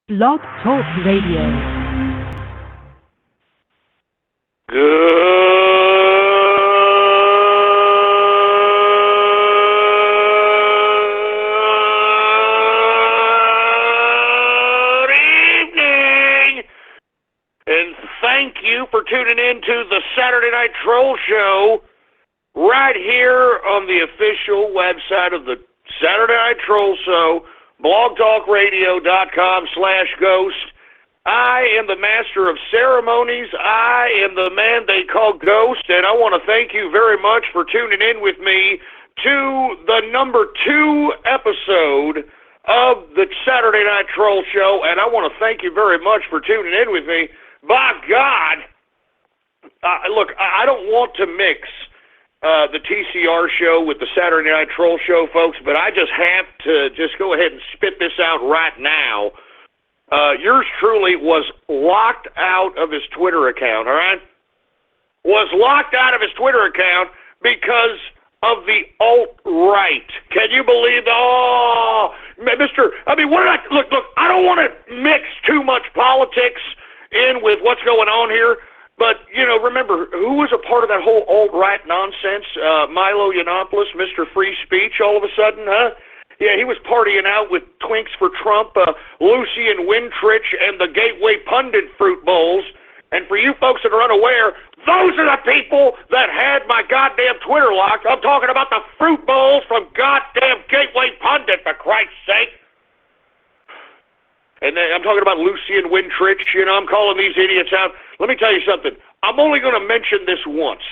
Blog Talk Radio. Good evening, and thank you for tuning in to the Saturday Night Troll Show right here on the official website of the Saturday Night Troll Show, blogtalkradio.com/ghost. I am the master of ceremonies. I am the man they call Ghost, and I want to thank you very much for tuning in with me to the number 2 episode of the Saturday Night Troll Show, and I want to thank you very much for tuning in with me. By God, look, I don't want to mix the TCR show with the Saturday Night Troll Show, folks, but I just have to just go ahead and spit this out right now. Yours truly was locked out of his Twitter account, all right? Was locked out of his Twitter account because of the alt-right. Can you believe that? Oh, Mr. I mean, what did I, look, I don't want to mix too much politics in with what's going on here, but, you know, remember, who was a part of that whole alt-right nonsense? Milo Yiannopoulos, Mr. Free Speech, all of a sudden, huh? Yeah, he was partying out with Twinks for Trump, Lucian Wintrich, and the Gateway Pundit Fruit Bowls. And for you folks that are unaware, those are the people that had my goddamn Twitter locked. I'm talking about the Fruit Bowls from goddamn Gateway Pundit, for Christ's sake. And then I'm talking about Lucian Wintrich, you know, I'm calling these idiots out. Let me tell you something. I'm only going to mention this once.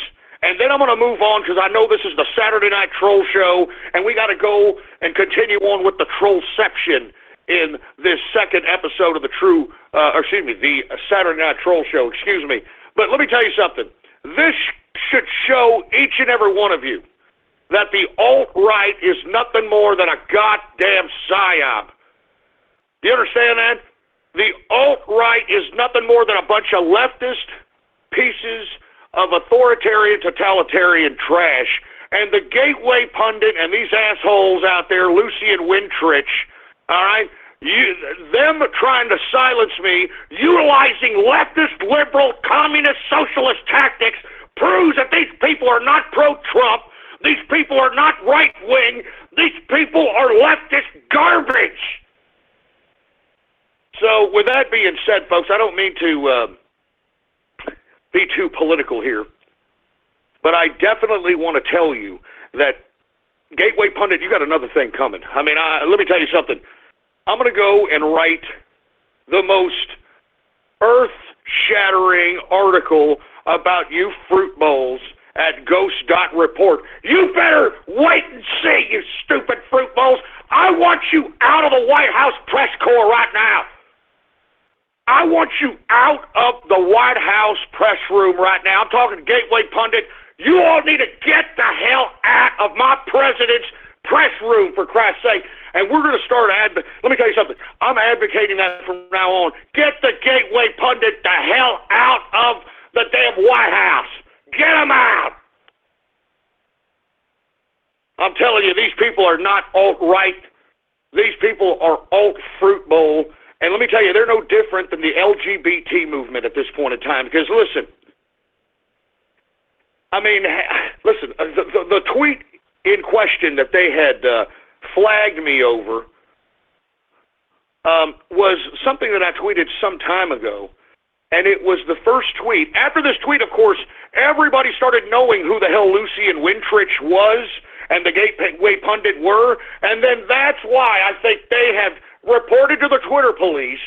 And then I'm going to move on because I know this is the Saturday Night Troll Show, and we got to go and continue on with the Trollception in this second episode of the the Saturday Night Troll Show, excuse me. But let me tell you something. This should show each and every one of you that the alt-right is nothing more than a goddamn psyop. Do you understand that? The alt-right is nothing more than a bunch of leftist pieces of authoritarian, totalitarian trash. And the Gateway Pundit and these assholes out there, Lucian Wintrich, all right, them trying to silence me, utilizing leftist, liberal, communist, socialist tactics, proves that these people are not pro-Trump, these people are not right-wing, these people are leftist garbage. So with that being said, folks, I don't mean to be too political here, but I definitely want to tell you that Gateway Pundit, you got another thing coming. I mean, let me tell you something. I'm going to go and write the most earth-shattering article about you fruit bowls at ghost.report. You better wait and see, you stupid fruit bowls. I want you out of the White House press corps right now. I want you out of the White House press room right now. I'm talking to Gateway Pundit. You all need to get the hell out of my president's press room, for Christ's sake. And we're going to start let me tell you something. I'm advocating that from now on. Get the Gateway Pundit the hell out of the damn White House. Get them out. I'm telling you, these people are not alt-right. These people are alt-fruit bowl. And let me tell you, they're no different than the LGBT movement at this point in time. Because listen, I mean, listen, the tweet in question that they had flagged me over was something that I tweeted some time ago. And it was the first tweet. After this tweet, of course, everybody started knowing who the hell Lucian Wintrich was and the Gateway Pundit were. And then that's why I think they have reported to the Twitter police.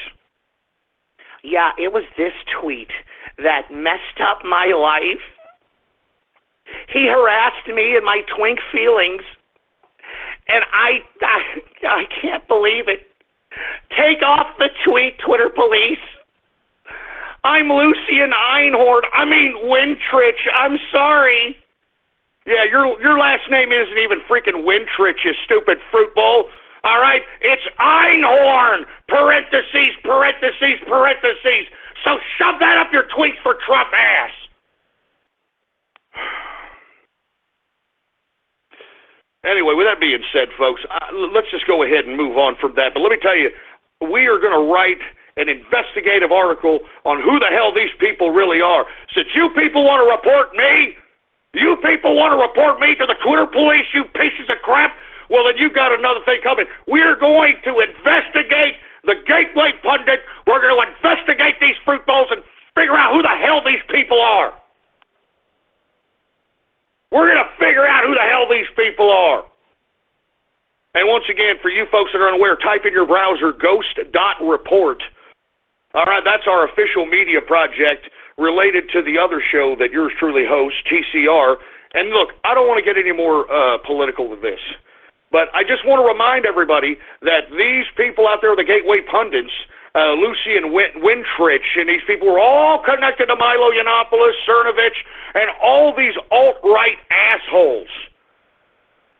Yeah, it was this tweet that messed up my life. He harassed me and my twink feelings, and I can't believe it. Take off the tweet, Twitter police. I'm Lucian Wintrich. I'm sorry. Yeah, your last name isn't even freaking Wintrich, you stupid fruit bowl. All right, it's Einhorn, parentheses, parentheses, parentheses. So shove that up your Twinks for Trump ass. Anyway, with that being said, folks, let's just go ahead and move on from that. But let me tell you, we are going to write an investigative article on who the hell these people really are. Since you people want to report me, you people want to report me to the Twitter police, you pieces of crap, well, then you got another thing coming. We're going to investigate the Gateway Pundit. We're going to investigate these fruit bowls and figure out who the hell these people are. We're going to figure out who the hell these people are. And once again, for you folks that are unaware, type in your browser ghost.report. All right, that's our official media project related to the other show that yours truly hosts, TCR. And look, I don't want to get any more political with this, but I just want to remind everybody that these people out there, the Gateway Pundits, Lucy and Wintrich, and these people were all connected to Milo Yiannopoulos, Cernovich, and all these alt-right assholes.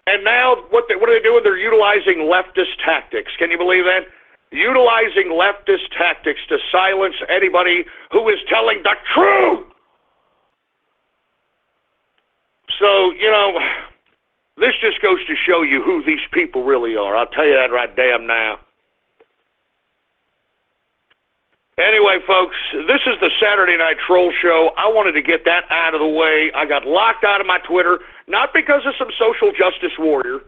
And now what are they doing? They're utilizing leftist tactics. Can you believe that? Utilizing leftist tactics to silence anybody who is telling the truth. So, you know, this just goes to show you who these people really are. I'll tell you that right damn now. Anyway, folks, this is the Saturday Night Troll Show. I wanted to get that out of the way. I got locked out of my Twitter, not because of some social justice warrior,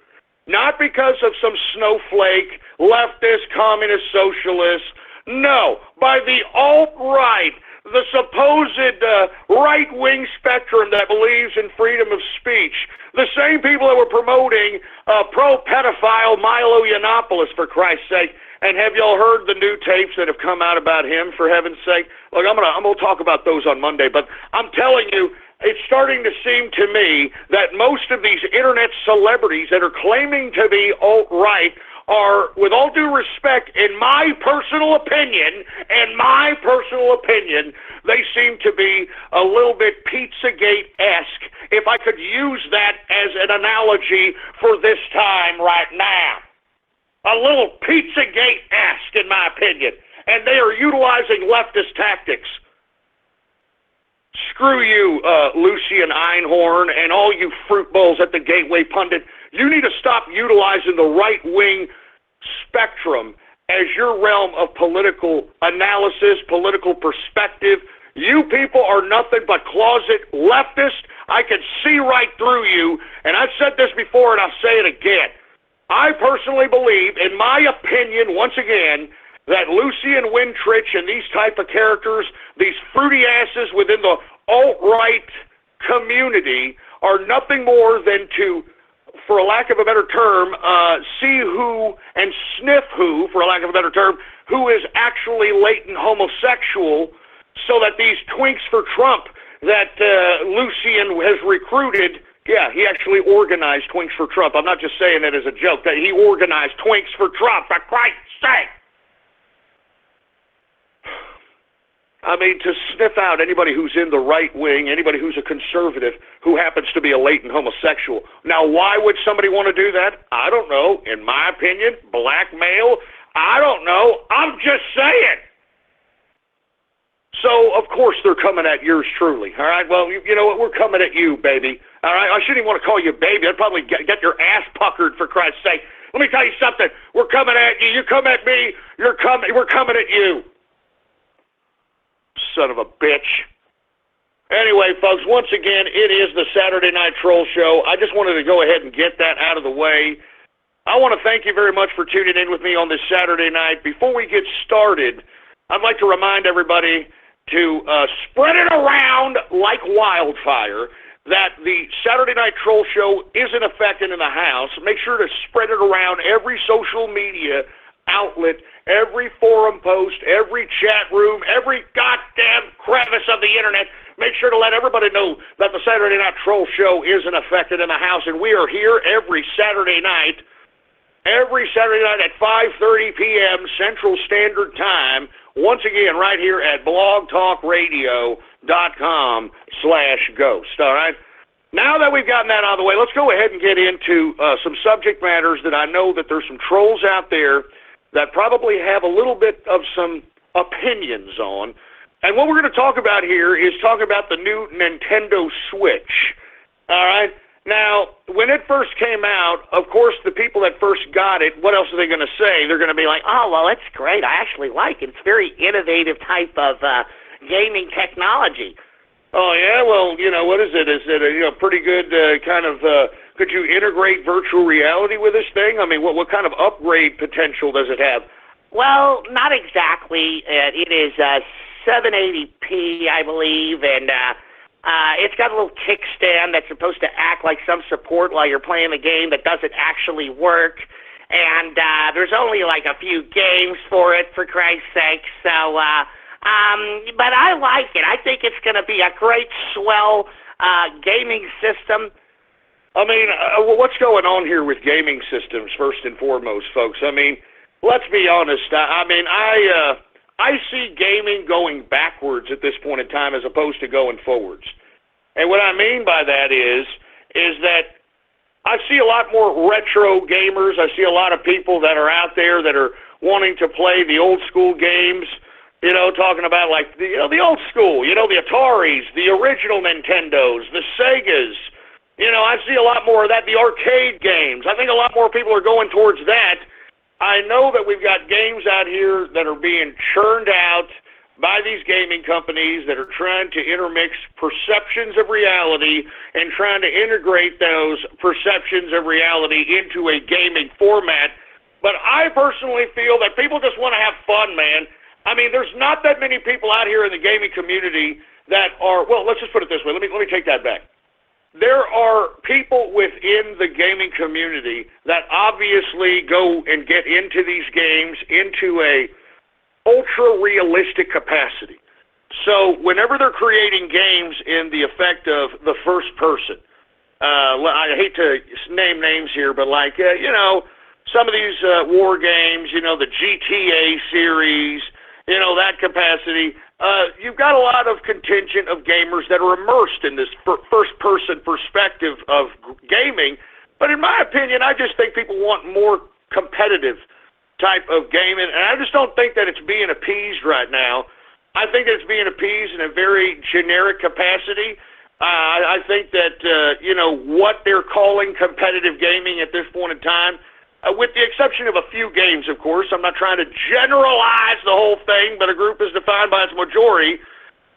not because of some snowflake, leftist, communist, socialist. No, by the alt-right, the supposed right-wing spectrum that believes in freedom of speech. The same people that were promoting pro-pedophile Milo Yiannopoulos, for Christ's sake. And have y'all heard the new tapes that have come out about him, for heaven's sake? Look, I'm gonna talk about those on Monday, but I'm telling you, it's starting to seem to me that most of these internet celebrities that are claiming to be alt-right are, with all due respect, in my personal opinion, they seem to be a little bit Pizzagate-esque, if I could use that as an analogy for this time right now. A little Pizzagate-esque, in my opinion. And they are utilizing leftist tactics. Screw you, Lucy and Einhorn, and all you fruit bowls at the Gateway Pundit. You need to stop utilizing the right-wing spectrum as your realm of political analysis, political perspective. You people are nothing but closet leftists. I can see right through you, and I've said this before, and I'll say it again. I personally believe, in my opinion, once again, that Lucy and Wintrich and these type of characters, these fruity asses within the alt-right community, are nothing more than to, for a lack of a better term, see who and sniff who, for a lack of a better term, who is actually latent homosexual, so that these twinks for Trump that Lucian has recruited. Yeah, he actually organized Twinks for Trump. I'm not just saying that as a joke. That he organized Twinks for Trump, for Christ's sake. I mean, to sniff out anybody who's in the right wing, anybody who's a conservative, who happens to be a latent homosexual. Now, why would somebody want to do that? I don't know. In my opinion, blackmail? I don't know. I'm just saying. So, of course, they're coming at yours truly, all right? Well, you know what? We're coming at you, baby, all right? I shouldn't even want to call you baby. I'd probably get your ass puckered, for Christ's sake. Let me tell you something. We're coming at you. You come at me. We're coming at you. Son of a bitch. Anyway, folks, once again, it is the Saturday Night Troll Show. I just wanted to go ahead and get that out of the way. I want to thank you very much for tuning in with me on this Saturday night. Before we get started, I'd like to remind everybody to spread it around like wildfire that the Saturday Night Troll Show is in effect and in the house. Make sure to spread it around every social media outlet, every forum post, every chat room, every goddamn crevice of the internet. Make sure to let everybody know that the Saturday Night Troll Show is in effect and in the house, and we are here every Saturday night at 5:30 p.m. Central Standard Time. Once again, right here at blogtalkradio.com/ghost, all right? Now that we've gotten that out of the way, let's go ahead and get into some subject matters that I know that there's some trolls out there that probably have a little bit of some opinions on. And what we're going to talk about here is talk about the new Nintendo Switch, all right? Now, when it first came out, of course, the people that first got it, what else are they going to say? They're going to be like, oh, well, it's great. I actually like it. It's very innovative type of gaming technology. Oh, yeah? Well, what is it? Is it a pretty good could you integrate virtual reality with this thing? I mean, what kind of upgrade potential does it have? Well, not exactly. It is 780p, I believe, and it's got a little kickstand that's supposed to act like some support while you're playing the game that doesn't actually work. And there's only like a few games for it, for Christ's sake. So, but I like it. I think it's going to be a great, swell gaming system. I mean, what's going on here with gaming systems, first and foremost, folks? I mean, let's be honest. I see gaming going backwards at this point in time as opposed to going forwards. And what I mean by that is that I see a lot more retro gamers. I see a lot of people that are out there that are wanting to play the old school games, talking about like the old school, the Ataris, the original Nintendos, the Segas. I see a lot more of that, the arcade games. I think a lot more people are going towards that. I know that we've got games out here that are being churned out by these gaming companies that are trying to intermix perceptions of reality and trying to integrate those perceptions of reality into a gaming format. But I personally feel that people just want to have fun, man. I mean, there's not that many people out here in the gaming community that are, well, let's just put it this way. Let me take that back. There are people within the gaming community that obviously go and get into these games into a ultra-realistic capacity. So whenever they're creating games in the effect of the first person, I hate to name names here, but like, some of these war games, the GTA series, that capacity, you've got a lot of contingent of gamers that are immersed in this first-person perspective of gaming. But in my opinion, I just think people want more competitive type of gaming, and I just don't think that it's being appeased right now. I think that it's being appeased in a very generic capacity. I think that, what they're calling competitive gaming at this point in time, with the exception of a few games, of course. I'm not trying to generalize the whole thing, but a group is defined by its majority.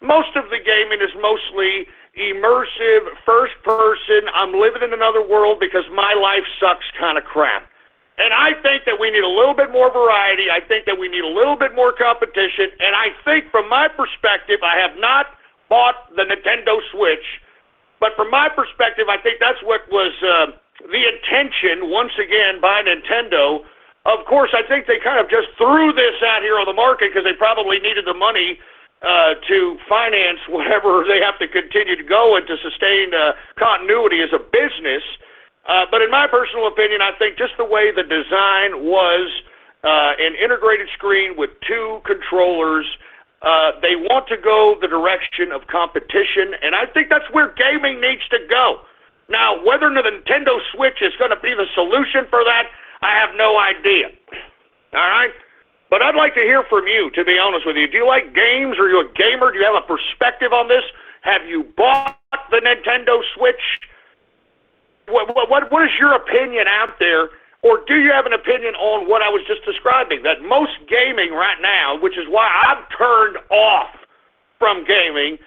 Most of the gaming is mostly immersive, first person, I'm living in another world because my life sucks kind of crap. And I think that we need a little bit more variety. I think that we need a little bit more competition. And I think from my perspective, I have not bought the Nintendo Switch, but from my perspective, I think that's what was the intention, once again, by Nintendo. Of course, I think they kind of just threw this out here on the market because they probably needed the money to finance whatever they have to continue to go and to sustain continuity as a business. But in my personal opinion, I think just the way the design was, an integrated screen with two controllers, they want to go the direction of competition, and I think that's where gaming needs to go. Now, whether the Nintendo Switch is going to be the solution for that, I have no idea. All right? But I'd like to hear from you, to be honest with you. Do you like games? Are you a gamer? Do you have a perspective on this? Have you bought the Nintendo Switch? What is your opinion out there? Or do you have an opinion on what I was just describing? That most gaming right now, which is why I've turned off from gaming,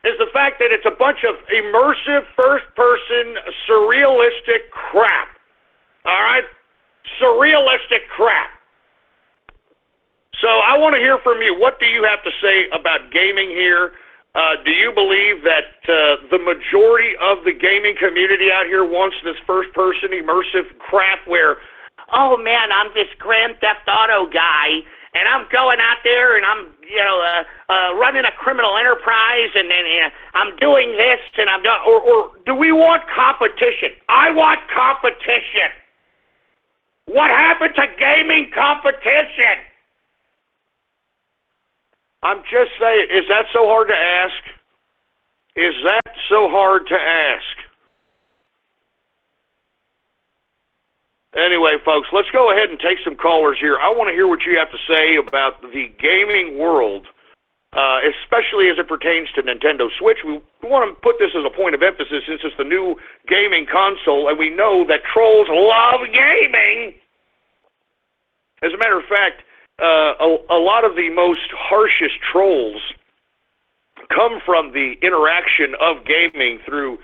is the fact that it's a bunch of immersive, first-person, surrealistic crap. All right? Surrealistic crap. So I want to hear from you. What do you have to say about gaming here? Do you believe that the majority of the gaming community out here wants this first-person immersive crap where, oh, man, I'm this Grand Theft Auto guy, and I'm going out there and I'm, running a criminal enterprise, and then I'm doing this, and I'm doing, or do we want competition? I want competition. What happened to gaming competition? I'm just saying, is that so hard to ask? Is that so hard to ask? Anyway, folks, let's go ahead and take some callers here. I want to hear what you have to say about the gaming world especially as it pertains to Nintendo Switch. We want to put this as a point of emphasis since it's the new gaming console, and we know that trolls love gaming. As a matter of fact, a lot of the most harshest trolls come from the interaction of gaming through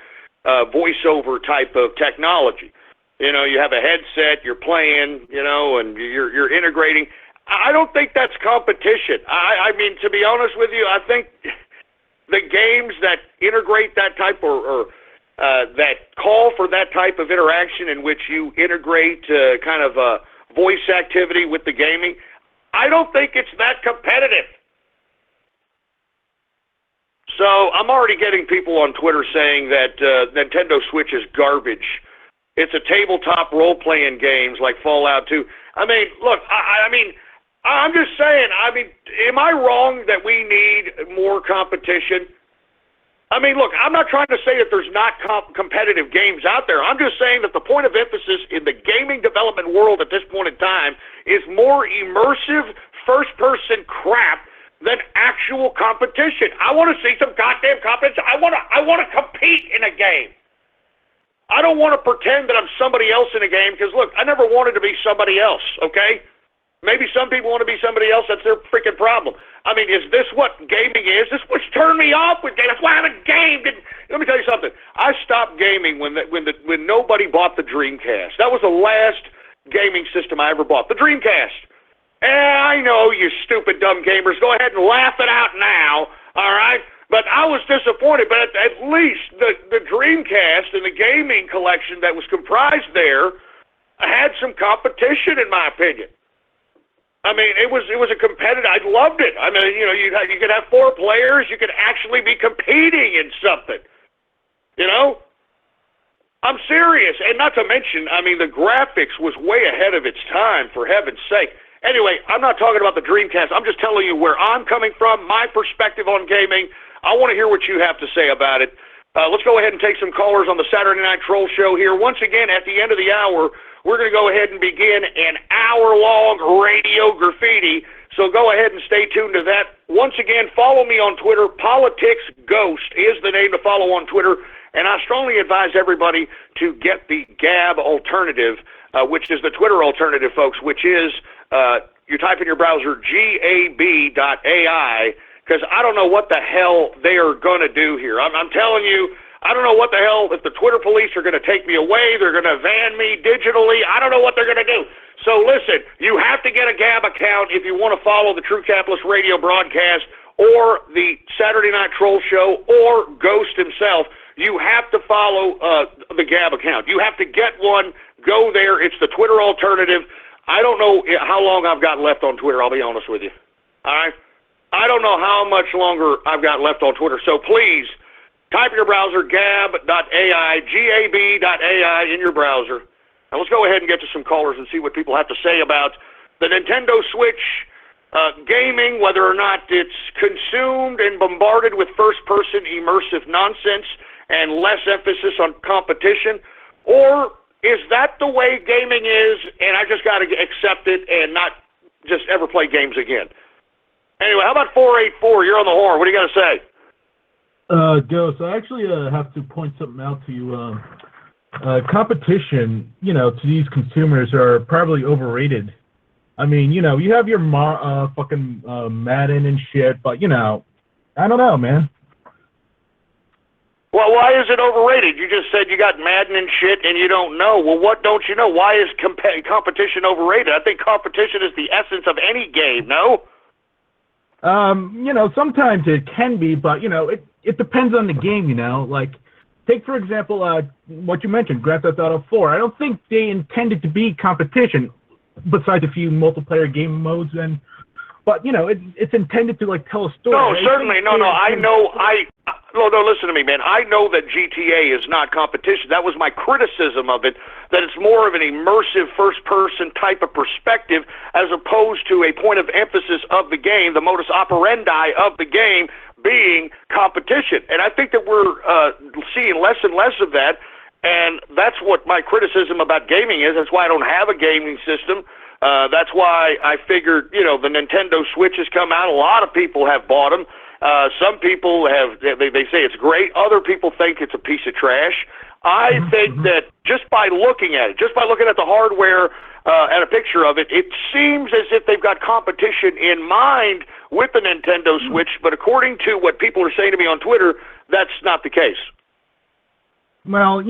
voiceover type of technology. You know, you have a headset, you're playing, you know, and you're integrating. I don't think that's competition. I mean, to be honest with you, I think the games that integrate that type or that call for that type of interaction in which you integrate kind of voice activity with the gaming, I don't think it's that competitive. So I'm already getting people on Twitter saying that Nintendo Switch is garbage. It's a tabletop role-playing games like Fallout 2. I mean, look, I mean, I'm just saying, I mean, am I wrong that we need more competition? I mean, look, I'm not trying to say that there's not competitive games out there. I'm just saying that the point of emphasis in the gaming development world at this point in time is more immersive first-person crap than actual competition. I want to see some goddamn competition. I want to compete in a game. I don't want to pretend that I'm somebody else in a game because, look, I never wanted to be somebody else, okay? Maybe some people want to be somebody else. That's their freaking problem. I mean, is this what gaming is? This is what's turned me off with gaming. That's why I haven't gamed. Let me tell you something. I stopped gaming when nobody bought the Dreamcast. That was the last gaming system I ever bought, the Dreamcast. I know, you stupid, dumb gamers. Go ahead and laugh it out now, all right? But I was disappointed. But at least the Dreamcast and the gaming collection that was comprised there had some competition, in my opinion. I mean, it was a competitive. I loved it. I mean, you know, you could have 4 players. You could actually be competing in something. You know, I'm serious. And not to mention, I mean, the graphics was way ahead of its time. For heaven's sake. Anyway, I'm not talking about the Dreamcast. I'm just telling you where I'm coming from, my perspective on gaming. I want to hear what you have to say about it. Let's go ahead and take some callers on the Saturday Night Troll Show here. Once again, at the end of the hour, we're going to go ahead and begin an hour-long radio graffiti. So go ahead and stay tuned to that. Once again, follow me on Twitter. Politics Ghost is the name to follow on Twitter. And I strongly advise everybody to get the Gab alternative, which is the Twitter alternative, folks, which is you type in your browser gab.ai, because I don't know what the hell they are going to do here. I'm telling you, I don't know what the hell, if the Twitter police are going to take me away, they're going to van me digitally, I don't know what they're going to do. So listen, you have to get a Gab account if you want to follow the True Capitalist Radio broadcast or the Saturday Night Troll Show or Ghost himself. You have to follow the Gab account. You have to get one, go there. It's the Twitter alternative. I don't know how long I've got left on Twitter, I'll be honest with you. All right? I don't know how much longer I've got left on Twitter. So please, type in your browser, gab.ai, gab.ai in your browser. Now let's go ahead and get to some callers and see what people have to say about the Nintendo Switch gaming, whether or not it's consumed and bombarded with first-person immersive nonsense and less emphasis on competition, or is that the way gaming is, and I just got to accept it and not just ever play games again? Anyway, how about 484? You're on the horn. What do you got to say? Ghost, I actually have to point something out to you. Competition, you know, to these consumers are probably overrated. I mean, you know, you have your fucking Madden and shit, but, you know, I don't know, man. Well, why is it overrated? You just said you got Madden and shit and you don't know. Well, what don't you know? Why is competition overrated? I think competition is the essence of any game, no? You know, sometimes it can be, but, you know, it depends on the game, you know. Like, take, for example, what you mentioned, Grand Theft Auto 4. I don't think they intended to be competition, besides a few multiplayer game modes, but, you know, it's intended to, like, tell a story. No, certainly, no, listen to me, man. I know that GTA is not competition. That was my criticism of it, that it's more of an immersive first-person type of perspective as opposed to a point of emphasis of the game, the modus operandi of the game being competition. And I think that we're seeing less and less of that. And that's what my criticism about gaming is. That's why I don't have a gaming system. That's why I figured, the Nintendo Switch has come out. A lot of people have bought them. Some people they say it's great. Other people think it's a piece of trash. I think that just by looking at it, just by looking at the hardware and a picture of it, it seems as if they've got competition in mind with the Nintendo Switch, but according to what people are saying to me on Twitter, that's not the case. Well,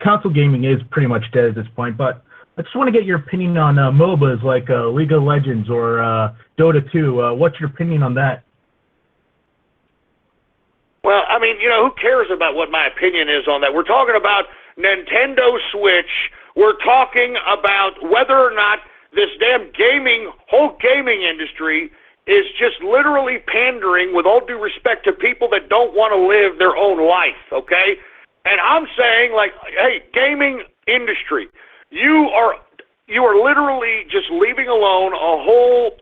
console gaming is pretty much dead at this point, but I just want to get your opinion on MOBAs like League of Legends or Dota 2. What's your opinion on that? Well, I mean, who cares about what my opinion is on that? We're talking about Nintendo Switch. We're talking about whether or not this damn whole gaming industry is just literally pandering, with all due respect, to people that don't want to live their own life, okay? And I'm saying, hey, gaming industry, you are literally just leaving alone a whole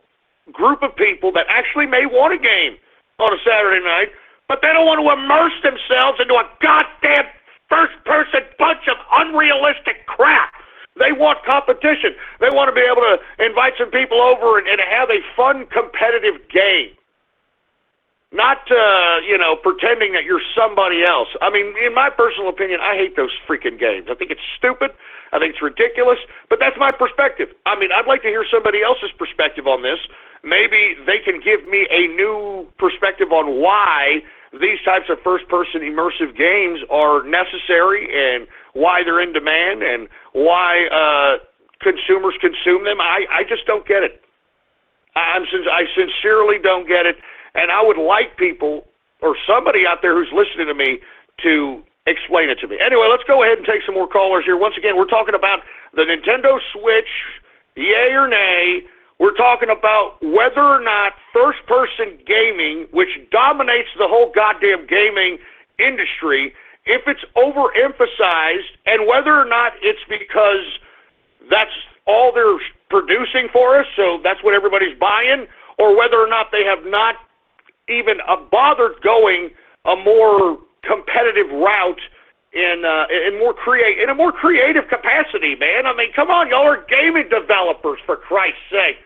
group of people that actually may want a game on a Saturday night, but they don't want to immerse themselves into a goddamn first-person bunch of unrealistic crap. They want competition. They want to be able to invite some people over and have a fun, competitive game. Not, pretending that you're somebody else. I mean, in my personal opinion, I hate those freaking games. I think it's stupid. I think it's ridiculous. But that's my perspective. I mean, I'd like to hear somebody else's perspective on this. Maybe they can give me a new perspective on why these types of first-person immersive games are necessary and why they're in demand and why consumers consume them. I just don't get it. I sincerely don't get it. And I would like people or somebody out there who's listening to me to explain it to me. Anyway, let's go ahead and take some more callers here. Once again, we're talking about the Nintendo Switch, yay or nay. We're talking about whether or not first-person gaming, which dominates the whole goddamn gaming industry, if it's overemphasized, and whether or not it's because that's all they're producing for us, so that's what everybody's buying, or whether or not they have not even bothered going a more competitive route in a more creative capacity, man. I mean, come on, y'all are gaming developers, for Christ's sake.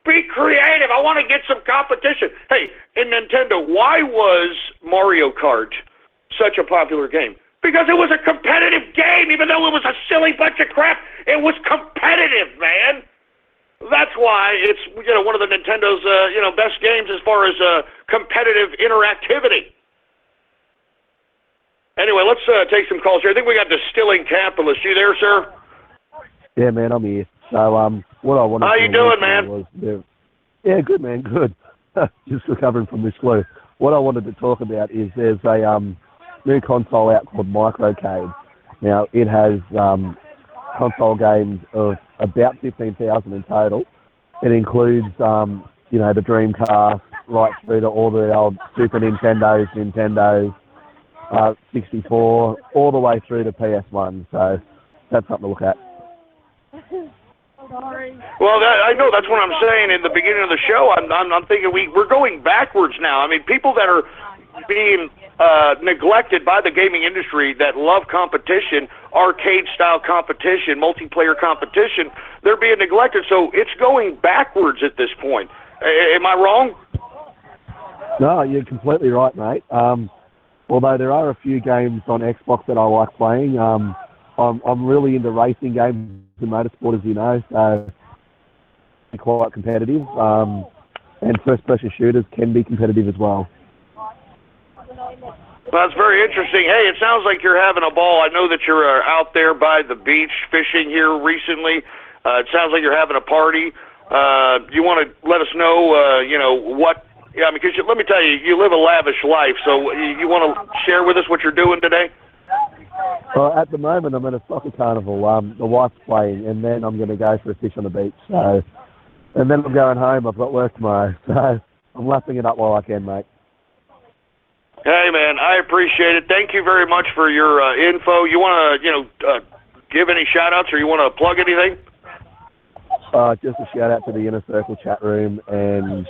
Be creative. I want to get some competition. Hey, in Nintendo, why was Mario Kart such a popular game? Because it was a competitive game, even though it was a silly bunch of crap. It was competitive, man. That's why it's one of the Nintendo's best games as far as competitive interactivity. Anyway, let's take some calls here. I think we got Distilling Capitalist. You there, sir? Yeah, man, I'm here. So, what I wanted How you doing, man? Yeah, good, man, good. Just recovering from this flu. What I wanted to talk about is there's a new console out called Microcade. Now, it has console games of about 15,000 in total. It includes, the Dreamcast, right through to all the old Super Nintendos, 64, all the way through to PS1. So that's something to look at. Well, I know that's what I'm saying in the beginning of the show. I'm thinking we're going backwards now. I mean, people that are being neglected by the gaming industry that love competition, arcade-style competition, multiplayer competition, they're being neglected. So it's going backwards at this point. Am I wrong? No, you're completely right, mate. Although there are a few games on Xbox that I like playing. I'm really into racing games and motorsport, as you know, so they're quite competitive. And first-person shooters can be competitive as well. Well, that's very interesting. Hey, it sounds like you're having a ball. I know that you're out there by the beach fishing here recently. It sounds like you're having a party. You want to let us know, what... Yeah, because let me tell you, you live a lavish life, so you want to share with us what you're doing today? Well, at the moment, I'm at a soccer carnival. The wife's playing, and then I'm going to go for a fish on the beach. So, and then I'm going home. I've got work tomorrow, so I'm lapping it up while I can, mate. Hey, man, I appreciate it. Thank you very much for your info. You want to, give any shout-outs, or you want to plug anything? Just a shout-out to the Inner Circle chat room, and,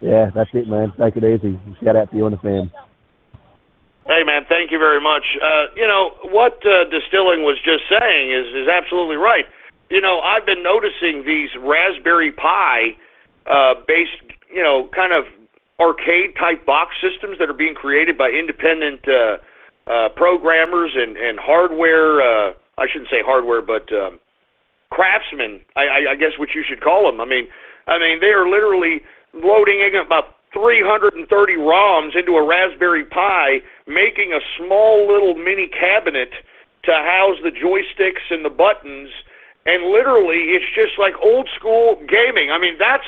yeah, that's it, man. Take it easy. Shout-out to you and the fam. Hey, man, thank you very much. What Distilling was just saying is absolutely right. I've been noticing these Raspberry Pi based, kind of arcade-type box systems that are being created by independent programmers and hardware, I shouldn't say hardware, but craftsmen, I guess what you should call them. I mean, they are literally loading in about 330 ROMs into a Raspberry Pi, making a small little mini cabinet to house the joysticks and the buttons, and literally it's just like old school gaming. I mean, that's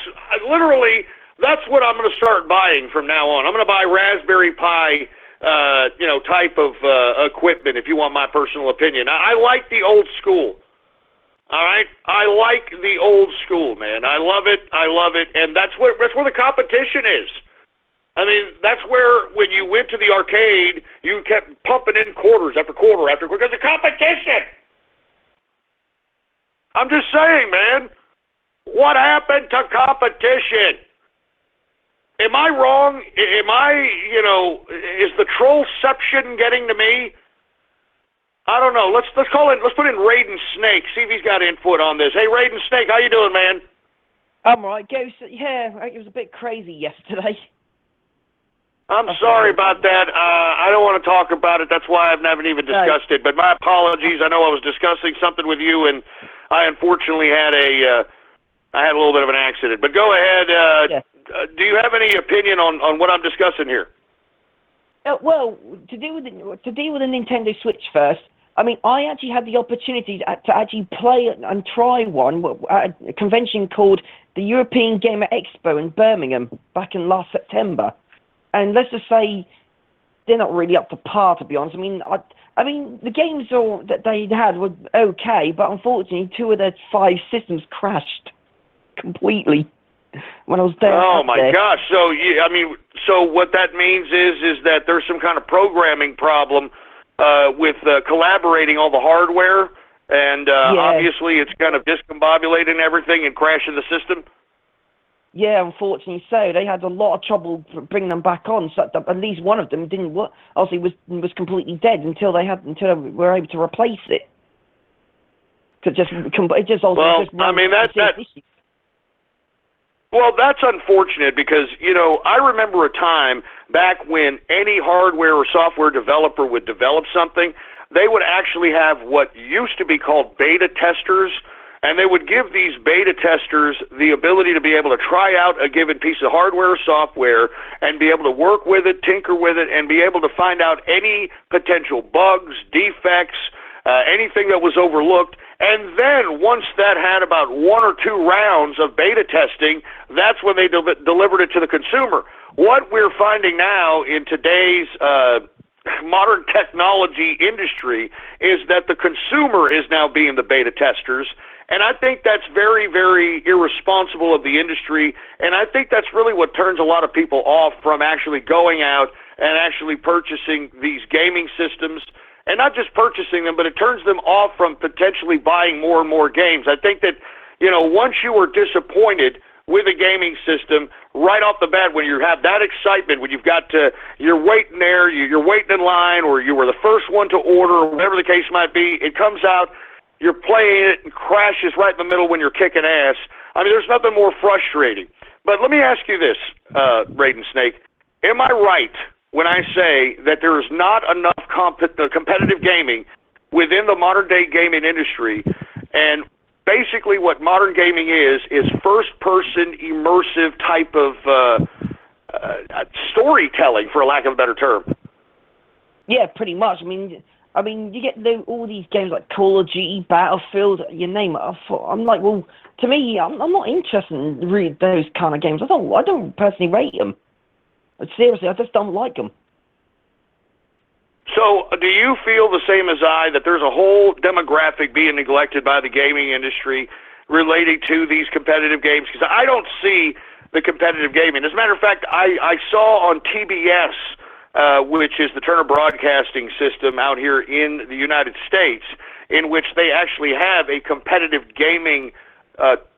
what I'm going to start buying from now on. I'm going to buy Raspberry Pi type of equipment, if you want my personal opinion. I like the old school. All right, I like the old school, man. I love it, and that's where the competition is. I mean, that's where when you went to the arcade, you kept pumping in quarters after quarter after quarter because of competition. I'm just saying, man. What happened to competition? Am I wrong? Is the trollception getting to me? I don't know. Let's call in. Let's put in Raiden Snake. See if he's got input on this. Hey, Raiden Snake, how you doing, man? I'm all right, Ghost. Yeah, it was a bit crazy yesterday. I'm sorry about that. I don't want to talk about it. That's why I haven't even discussed it. But my apologies. I know I was discussing something with you, and I unfortunately had a little bit of an accident. But go ahead. Do you have any opinion on what I'm discussing here? Well, to deal with the Nintendo Switch first. I mean, I actually had the opportunity to actually play and try one at a convention called the European Gamer Expo in Birmingham back in last September. And let's just say they're not really up to par, to be honest. I mean, the games that they had were okay, but unfortunately, 2 of their 5 systems crashed completely when I was there. Oh my gosh! So what that means is that there's some kind of programming problem with collaborating all the hardware, and obviously it's kind of discombobulating everything and crashing the system. Yeah, unfortunately so. They had a lot of trouble bringing them back on. So at least one of them didn't work. Obviously, was completely dead until they were able to replace it. Well, that's unfortunate because, I remember a time back when any hardware or software developer would develop something, they would actually have what used to be called beta testers, and they would give these beta testers the ability to be able to try out a given piece of hardware or software and be able to work with it, tinker with it, and be able to find out any potential bugs, defects, anything that was overlooked. And then once that had about 1 or 2 rounds of beta testing, that's when they delivered it to the consumer. What we're finding now in today's modern technology industry is that the consumer is now being the beta testers. And I think that's very, very irresponsible of the industry. And I think that's really what turns a lot of people off from actually going out and actually purchasing these gaming systems. And not just purchasing them, but it turns them off from potentially buying more and more games. I think that, once you are disappointed with a gaming system, right off the bat, when you have that excitement, when you've got you're waiting there, you're waiting in line, or you were the first one to order, or whatever the case might be, it comes out, you're playing it, and crashes right in the middle when you're kicking ass. I mean, there's nothing more frustrating. But let me ask you this, Raiden Snake. Am I right when I say that there is not enough competitive gaming within the modern-day gaming industry, and basically what modern gaming is first-person, immersive type of storytelling, for lack of a better term? Yeah, pretty much. I mean, you get all these games like Call of Duty, Battlefield, you name it. I'm like, well, to me, I'm not interested in really those kind of games. I don't personally rate them. Seriously, I just don't like them. So, do you feel the same as I, that there's a whole demographic being neglected by the gaming industry relating to these competitive games? Because I don't see the competitive gaming. As a matter of fact, I saw on TBS, which is the Turner Broadcasting System out here in the United States, in which they actually have a competitive gaming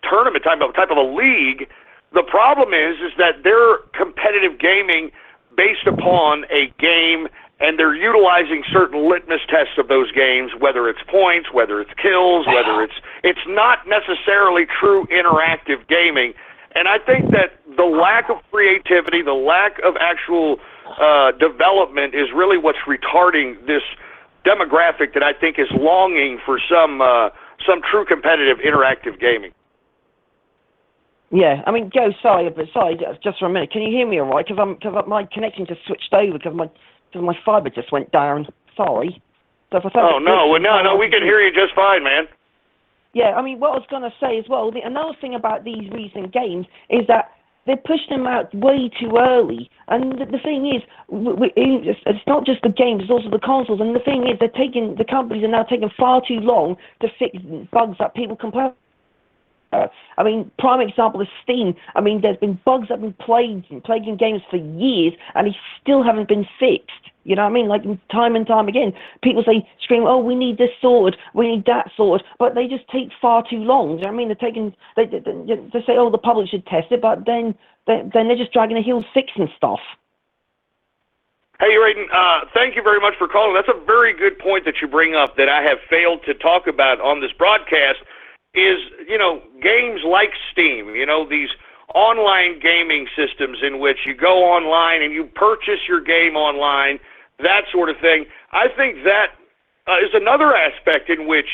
tournament, type of a league. The problem is that they're competitive gaming based upon a game and they're utilizing certain litmus tests of those games, whether it's points, whether it's kills, whether it's not necessarily true interactive gaming. And I think that the lack of creativity, the lack of actual development is really what's retarding this demographic that I think is longing for some true competitive interactive gaming. Yeah, I mean, Joe, sorry, just for a minute. Can you hear me all right? Because my connection just switched over because my fiber just went down. Sorry. So No, we can hear you just fine, man. Yeah, I mean, what I was going to say as well, another thing about these recent games is that they push them out way too early. And the thing is, it's not just the games, it's also the consoles. And the thing is, the companies are now taking far too long to fix bugs that people complain. I mean, prime example is Steam. I mean, there's been bugs that have been plaguing games for years, and they still haven't been fixed. You know what I mean? Like, time and time again, people scream, oh, we need this sorted, we need that sorted, but they just take far too long. You know what I mean? They say, oh, the public should test it, but then they're just dragging their heels fixing stuff. Hey, Raiden, thank you very much for calling. That's a very good point that you bring up that I have failed to talk about on this broadcast. Is, games like Steam, these online gaming systems in which you go online and you purchase your game online, that sort of thing. I think that is another aspect in which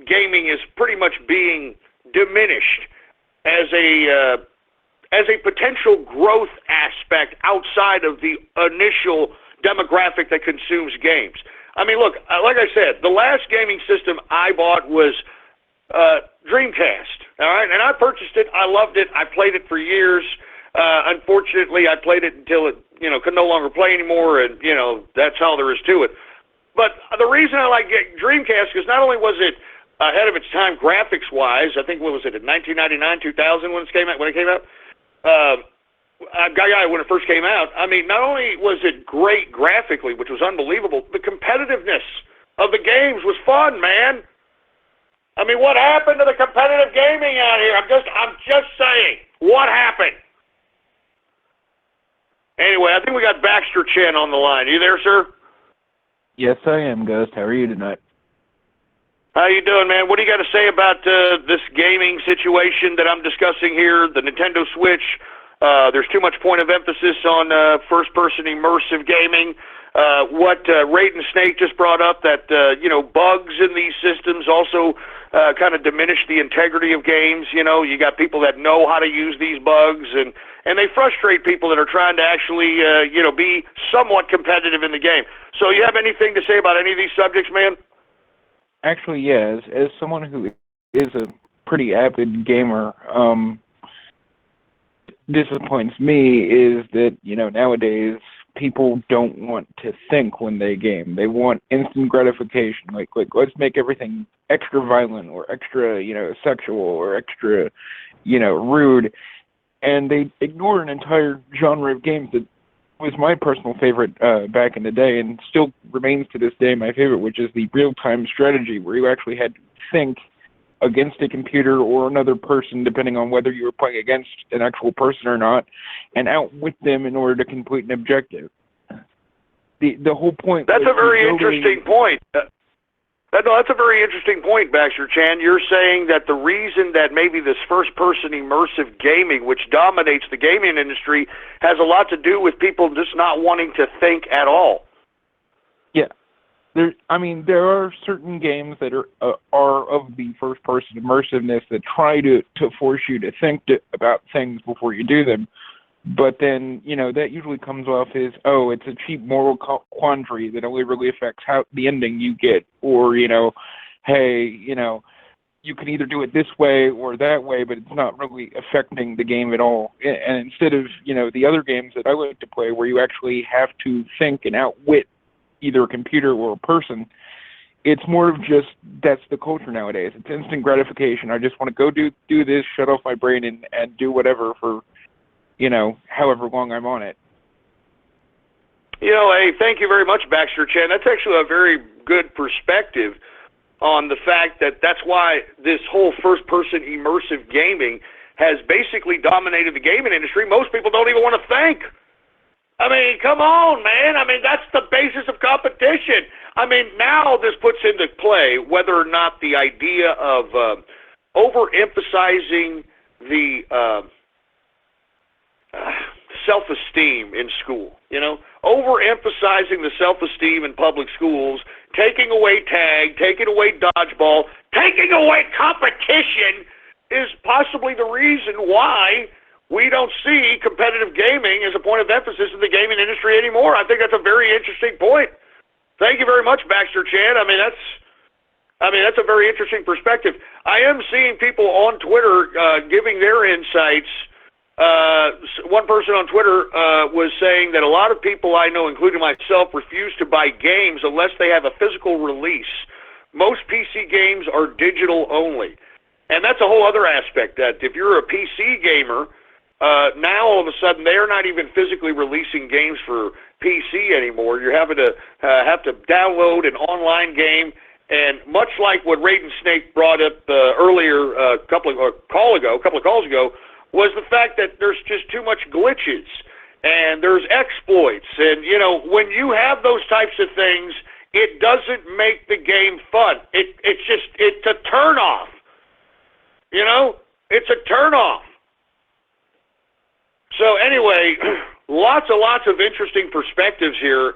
gaming is pretty much being diminished as a potential growth aspect outside of the initial demographic that consumes games. I mean, look, like I said, the last gaming system I bought was Dreamcast, all right, and I purchased it. I loved it. I played it for years. Unfortunately, I played it until it, could no longer play anymore, and that's all there is to it. But the reason I like Dreamcast is not only was it ahead of its time graphics-wise. I think what was it in 1999, 2000 when it came out? When it first came out. I mean, not only was it great graphically, which was unbelievable, the competitiveness of the games was fun, man. I mean, what happened to the competitive gaming out here? I'm just saying, what happened? Anyway, I think we got Baxter Chen on the line. You there, sir? Yes, I am, Ghost. How are you tonight? How you doing, man? What do you got to say about this gaming situation that I'm discussing here, the Nintendo Switch? There's too much point of emphasis on first-person immersive gaming. What Raiden Snake just brought up, that bugs in these systems also kind of diminish the integrity of games. You got people that know how to use these bugs, and they frustrate people that are trying to actually be somewhat competitive in the game. So you have anything to say about any of these subjects, man? Actually, yeah. As someone who is a pretty avid gamer, disappoints me is that nowadays people don't want to think when they game. They want instant gratification. Like let's make everything extra violent or extra sexual or extra rude, and they ignore an entire genre of games that was my personal favorite back in the day and still remains to this day my favorite, which is the real-time strategy where you actually had to think against a computer or another person, depending on whether you were playing against an actual person or not, and outwit them in order to complete an objective. The whole point. That's a very interesting point. That's a very interesting point, Baxter Chan. You're saying that the reason that maybe this first-person immersive gaming, which dominates the gaming industry, has a lot to do with people just not wanting to think at all. Yeah. There are certain games that are of the first-person immersiveness that try to force you to think about things before you do them. But then, that usually comes off as, oh, it's a cheap moral quandary that only really affects the ending you get. Or, hey, you can either do it this way or that way, but it's not really affecting the game at all. And instead of, the other games that I like to play where you actually have to think and outwit either a computer or a person, it's more of just, that's the culture nowadays. It's instant gratification. I just want to go do this, shut off my brain, and do whatever for, however long I'm on it. Hey, thank you very much, Baxter Chen. That's actually a very good perspective on the fact that that's why this whole first-person immersive gaming has basically dominated the gaming industry. Most people don't even want to think. I mean, come on, man. I mean, that's the basis of competition. I mean, now this puts into play whether or not the idea of overemphasizing the self-esteem in school, overemphasizing the self-esteem in public schools, taking away tag, taking away dodgeball, taking away competition is possibly the reason why we don't see competitive gaming as a point of emphasis in the gaming industry anymore. I think that's a very interesting point. Thank you very much, Baxter Chan. I mean, that's a very interesting perspective. I am seeing people on Twitter giving their insights. One person on Twitter was saying that a lot of people I know, including myself, refuse to buy games unless they have a physical release. Most PC games are digital only. And that's a whole other aspect, that if you're a PC gamer, now all of a sudden they're not even physically releasing games for PC anymore. You're having to have to download an online game, and much like what Raiden Snake brought up earlier a couple of calls ago, was the fact that there's just too much glitches and there's exploits, and when you have those types of things, it doesn't make the game fun. It's a turnoff. It's a turnoff. So anyway, lots of interesting perspectives here.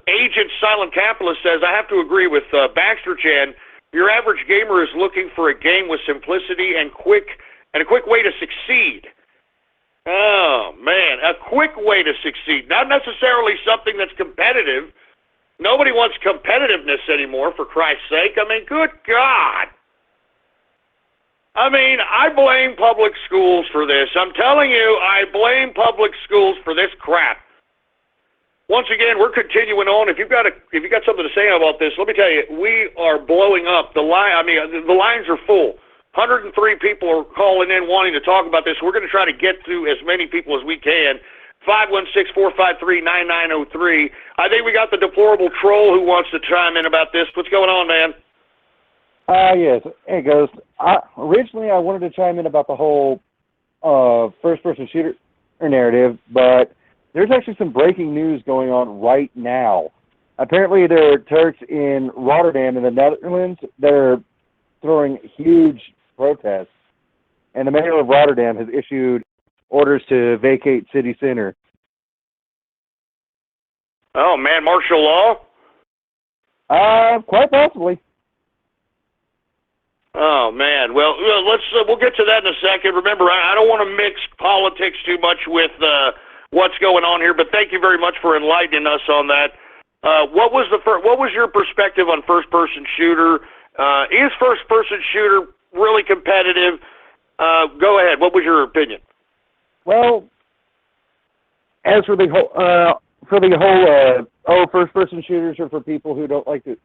Agent Silent Capitalist says, I have to agree with Baxter Chan. Your average gamer is looking for a game with simplicity and a quick way to succeed. Oh, man, a quick way to succeed. Not necessarily something that's competitive. Nobody wants competitiveness anymore, for Christ's sake. I mean, good God. I mean, I blame public schools for this. I'm telling you, I blame public schools for this crap. Once again, we're continuing on. If you've got something to say about this, let me tell you, we are blowing up. The lines are full. 103 people are calling in wanting to talk about this. We're going to try to get through as many people as we can. 516-453-9903. I think we got the deplorable troll who wants to chime in about this. What's going on, man? Yes. Hey, Ghost. Originally, I wanted to chime in about the whole first-person shooter narrative, but there's actually some breaking news going on right now. Apparently, there are Turks in Rotterdam in the Netherlands that are throwing huge protests, and the mayor of Rotterdam has issued orders to vacate city center. Oh, man, martial law? Quite possibly. Oh, man. Well, we'll get to that in a second. Remember, I don't want to mix politics too much with what's going on here, but thank you very much for enlightening us on that. What was your perspective on first-person shooter? Is first-person shooter really competitive? Go ahead. What was your opinion? Well, as for the whole, first-person shooters are for people who don't like to,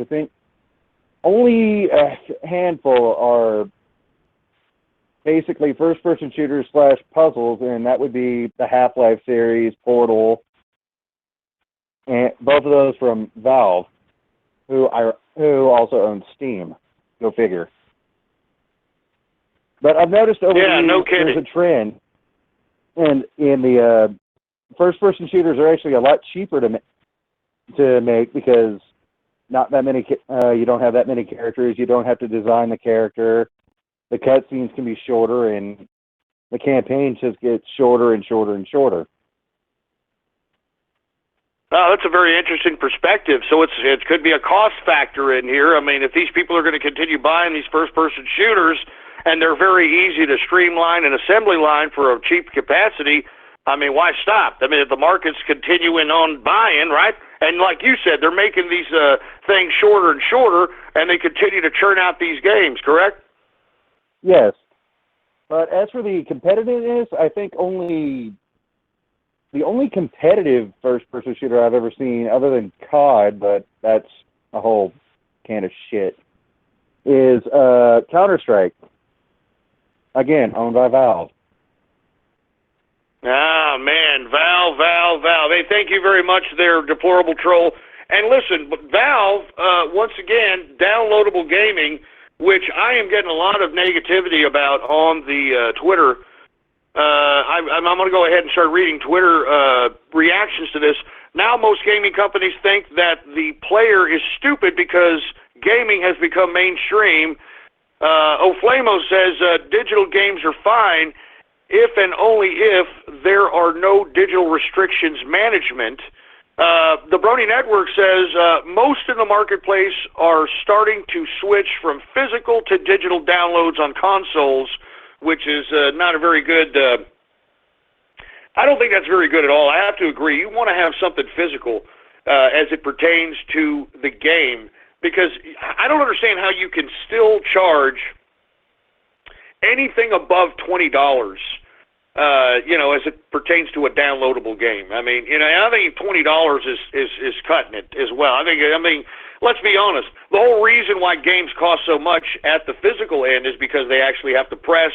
think. Only a handful are basically first-person shooters / puzzles, and that would be the Half-Life series, Portal, and both of those from Valve, who also owns Steam. Go figure. But I've noticed there's a trend, and in the first-person shooters are actually a lot cheaper to make because not that many. You don't have that many characters. You don't have to design the character. The cutscenes can be shorter, and the campaign just gets shorter and shorter and shorter. Oh, that's a very interesting perspective. So it could be a cost factor in here. I mean, if these people are going to continue buying these first-person shooters, and they're very easy to streamline an assembly line for a cheap capacity, I mean, why stop? I mean, if the market's continuing on buying, right? And like you said, they're making these things shorter and shorter, and they continue to churn out these games, correct? Yes. But as for the competitiveness, I think the only competitive first-person shooter I've ever seen, other than COD, but that's a whole can of shit, is Counter-Strike. Again, owned by Valve. Ah, man, Valve. Hey, thank you very much there, deplorable troll. And listen, Valve, once again, downloadable gaming, which I am getting a lot of negativity about on the Twitter. I'm going to go ahead and start reading Twitter reactions to this. Now most gaming companies think that the player is stupid because gaming has become mainstream. Oflamo says digital games are fine if and only if there are no digital restrictions management. The Brony Network says most in the marketplace are starting to switch from physical to digital downloads on consoles, which is not a very good... I don't think that's very good at all. I have to agree. You want to have something physical as it pertains to the game, because I don't understand how you can still charge anything above $20, as it pertains to a downloadable game. I mean, I think $20 is cutting it as well. I mean, let's be honest. The whole reason why games cost so much at the physical end is because they actually have to press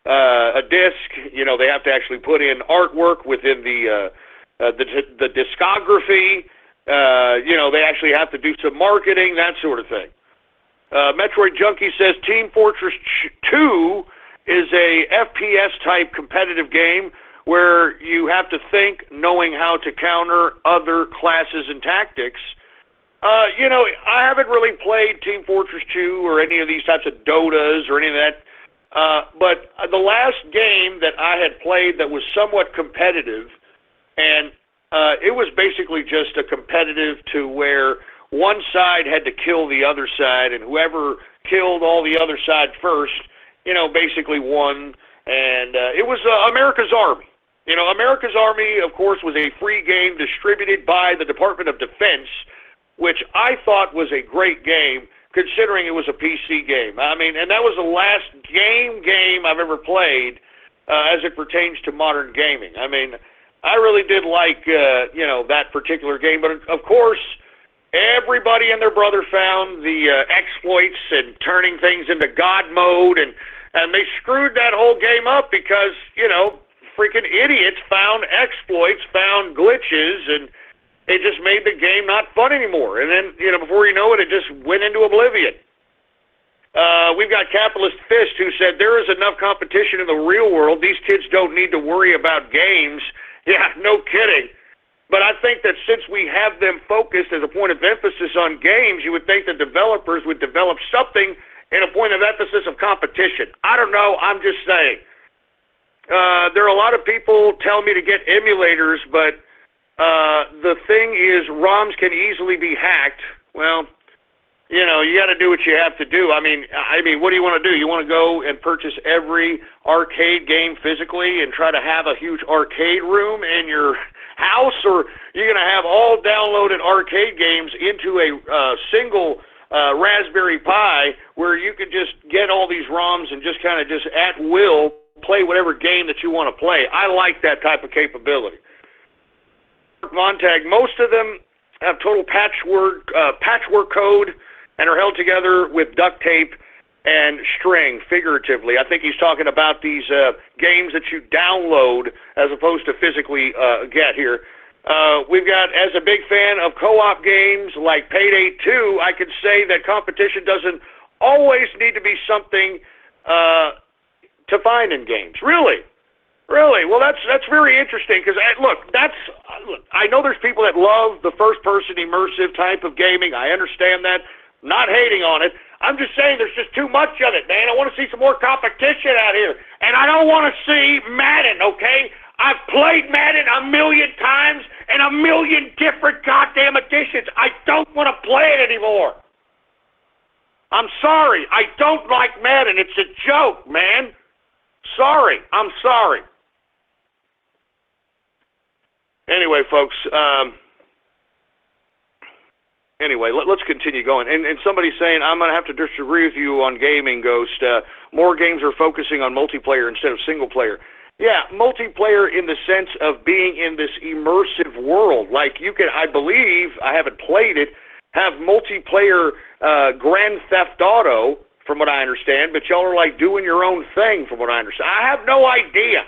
a disc. They have to actually put in artwork within the discography. They actually have to do some marketing, that sort of thing. Metroid Junkie says Team Fortress 2 is a FPS-type competitive game where you have to think, knowing how to counter other classes and tactics. I haven't really played Team Fortress 2 or any of these types of Dotas or any of that. But the last game that I had played that was somewhat competitive, and it was basically just a competitive to where one side had to kill the other side, and whoever killed all the other side first, basically won. And it was America's Army. America's Army, of course, was a free game distributed by the Department of Defense, which I thought was a great game, considering it was a PC game. I mean, and that was the last game I've ever played as it pertains to modern gaming. I mean, I really did like, that particular game. But, of course, everybody and their brother found the exploits and turning things into God mode, and they screwed that whole game up because, freaking idiots found exploits, found glitches, and it just made the game not fun anymore. And then, before you know it, it just went into oblivion. We've got Capitalist Fist, who said, there is enough competition in the real world. These kids don't need to worry about games. Yeah, no kidding. But I think that since we have them focused as a point of emphasis on games, you would think the developers would develop something in a point of emphasis of competition. I don't know. I'm just saying. There are a lot of people telling me to get emulators, but the thing is, ROMs can easily be hacked. Well, you got to do what you have to do. I mean, what do you want to do? You want to go and purchase every arcade game physically and try to have a huge arcade room in your house, or you're going to have all downloaded arcade games into a single Raspberry Pi where you can just get all these ROMs and just kind of just at will play whatever game that you want to play. I like that type of capability. Montag, most of them have total patchwork code and are held together with duct tape and string, figuratively. I think he's talking about these games that you download as opposed to physically get here. We've got, as a big fan of co-op games like Payday 2, I could say that competition doesn't always need to be something to find in games. Really? Really? Well, that's very interesting because, look, I know there's people that love the first-person immersive type of gaming. I understand that. Not hating on it. I'm just saying there's just too much of it, man. I want to see some more competition out here. And I don't want to see Madden, okay? I've played Madden a million times in a million different goddamn editions. I don't want to play it anymore. I'm sorry. I don't like Madden. It's a joke, man. Sorry. I'm sorry. Anyway, folks, let's continue going. And somebody's saying, I'm going to have to disagree with you on gaming, Ghost. More games are focusing on multiplayer instead of single player. Yeah, multiplayer in the sense of being in this immersive world. Like you can, I believe, I haven't played it, have multiplayer Grand Theft Auto, from what I understand, but y'all are like doing your own thing, from what I understand. I have no idea.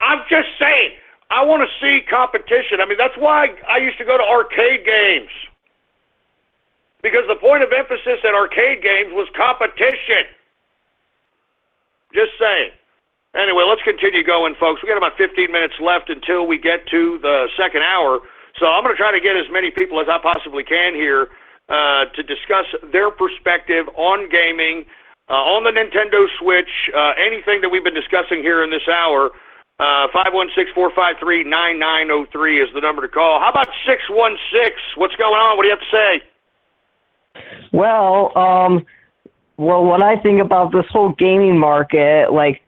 I'm just saying, I want to see competition. I mean, that's why I used to go to arcade games. Because the point of emphasis at arcade games was competition. Just saying. Anyway, let's continue going, folks. We got about 15 minutes left until we get to the second hour. So I'm going to try to get as many people as I possibly can here to discuss their perspective on gaming, on the Nintendo Switch, anything that we've been discussing here in this hour. 516-453-9903 is the number to call. How about 616? What's going on? What do you have to say? Well, what I think about this whole gaming market, like,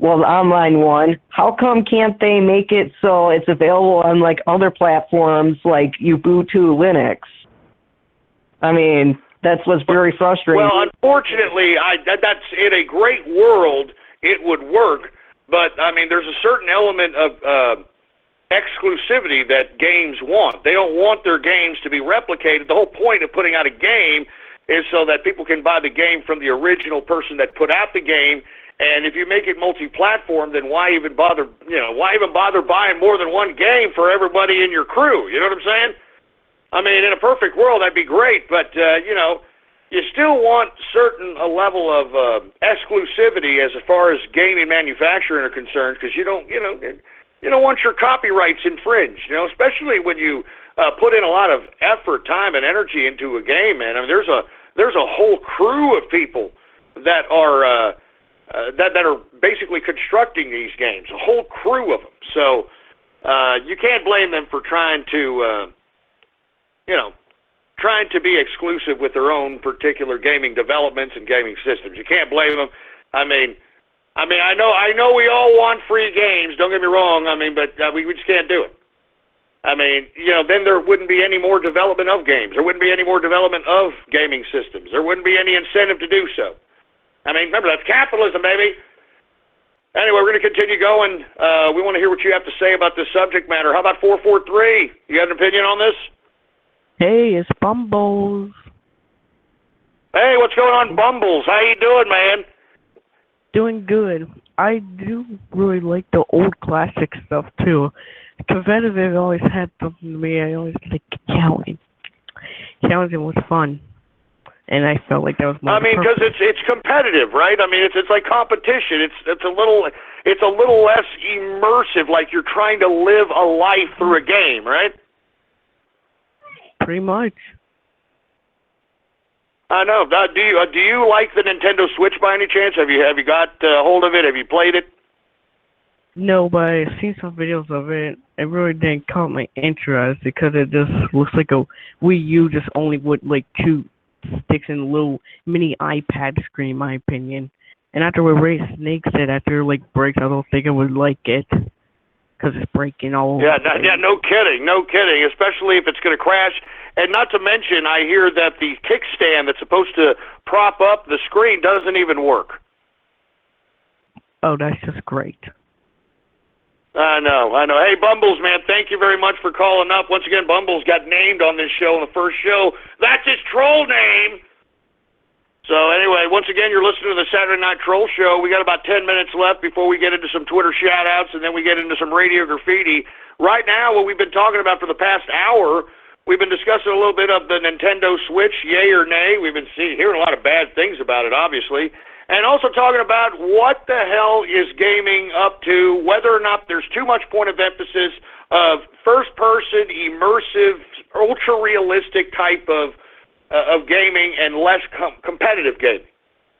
well, the online one, how come can't they make it so it's available on, like, other platforms like Ubuntu Linux? I mean, that's what's very frustrating. Well, unfortunately, that's in a great world, it would work, but, I mean, there's a certain element of exclusivity that games want. They don't want their games to be replicated. The whole point of putting out a game is so that people can buy the game from the original person that put out the game. And if you make it multi-platform, then why even bother buying more than one game for everybody in your crew? You know what I'm saying? I mean, in a perfect world, that'd be great, but, you still want a level of exclusivity as far as gaming manufacturing are concerned, because you don't want your copyrights infringed, especially when you put in a lot of effort, time, and energy into a game, man. I mean, there's a whole crew of people that are that are basically constructing these games, a whole crew of them. So you can't blame them for trying to be exclusive with their own particular gaming developments and gaming systems. You can't blame them. I mean, I know we all want free games. Don't get me wrong. I mean, but we just can't do it. I mean, then there wouldn't be any more development of games. There wouldn't be any more development of gaming systems. There wouldn't be any incentive to do so. I mean, remember, that's capitalism, baby. Anyway, we're going to continue going. We want to hear what you have to say about this subject matter. How about 443? You got an opinion on this? Hey, it's Bumbles. Hey, what's going on, Bumbles? How you doing, man? Doing good. I do really like the old classic stuff, too. Competitive always had something to me. I always liked counting. Counting was fun. And I felt like that was more. I mean, because it's competitive, right? I mean, it's like competition. It's a little less immersive, like you're trying to live a life through a game, right? Pretty much. I know. Do you like the Nintendo Switch by any chance? Have you got hold of it? Have you played it? No, but I've seen some videos of it. It really didn't caught my interest because it just looks like a Wii U, just only with like two sticks and a little mini iPad screen, in my opinion. And after what Ray Snake said, after like breaks, I don't think I would like it because it's breaking all over. Yeah, no kidding. Especially if it's going to crash. And not to mention, I hear that the kickstand that's supposed to prop up the screen doesn't even work. Oh, that's just great. I know. Hey, Bumbles, man, thank you very much for calling up. Once again, Bumbles got named on this show, on the first show. That's his troll name. So anyway, once again, you're listening to the Saturday Night Troll Show. We got about 10 minutes left before we get into some Twitter shout-outs, and then we get into some radio graffiti. Right now, what we've been talking about for the past hour, we've been discussing a little bit of the Nintendo Switch, yay or nay. We've been hearing a lot of bad things about it, obviously. And also talking about what the hell is gaming up to, whether or not there's too much point of emphasis of first-person, immersive, ultra-realistic type of gaming and less competitive gaming.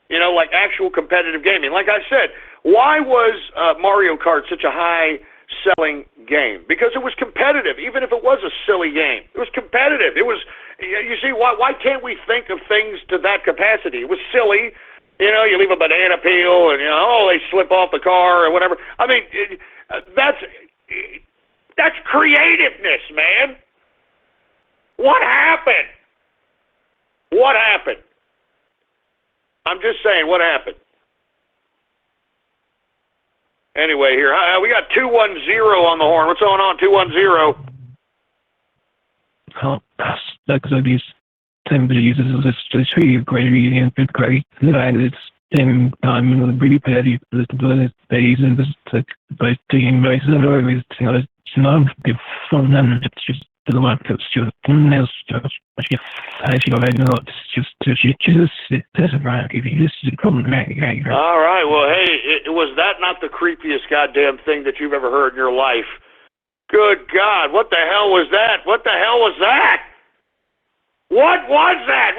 Like actual competitive gaming. Like I said, why was Mario Kart such a high-selling game? Because it was competitive, even if it was a silly game. It was competitive. It was, you see, why can't we think of things to that capacity? It was silly. You leave a banana peel and, they slip off the car or whatever. I mean, that's creativeness, man. What happened? What happened? I'm just saying, what happened? Anyway, here, we got 210 on the horn. What's going on, 210? Oh, that's these somebody uses this really great and it's great. And it's same time really petty the days and this by taking races and always it's not good fun and it's just the one that's just I feel like no, it's just that's a right. If you just come back, all right. Well, hey, was that not the creepiest goddamn thing that you've ever heard in your life? Good God, what the hell was that? What the hell was that? What was that?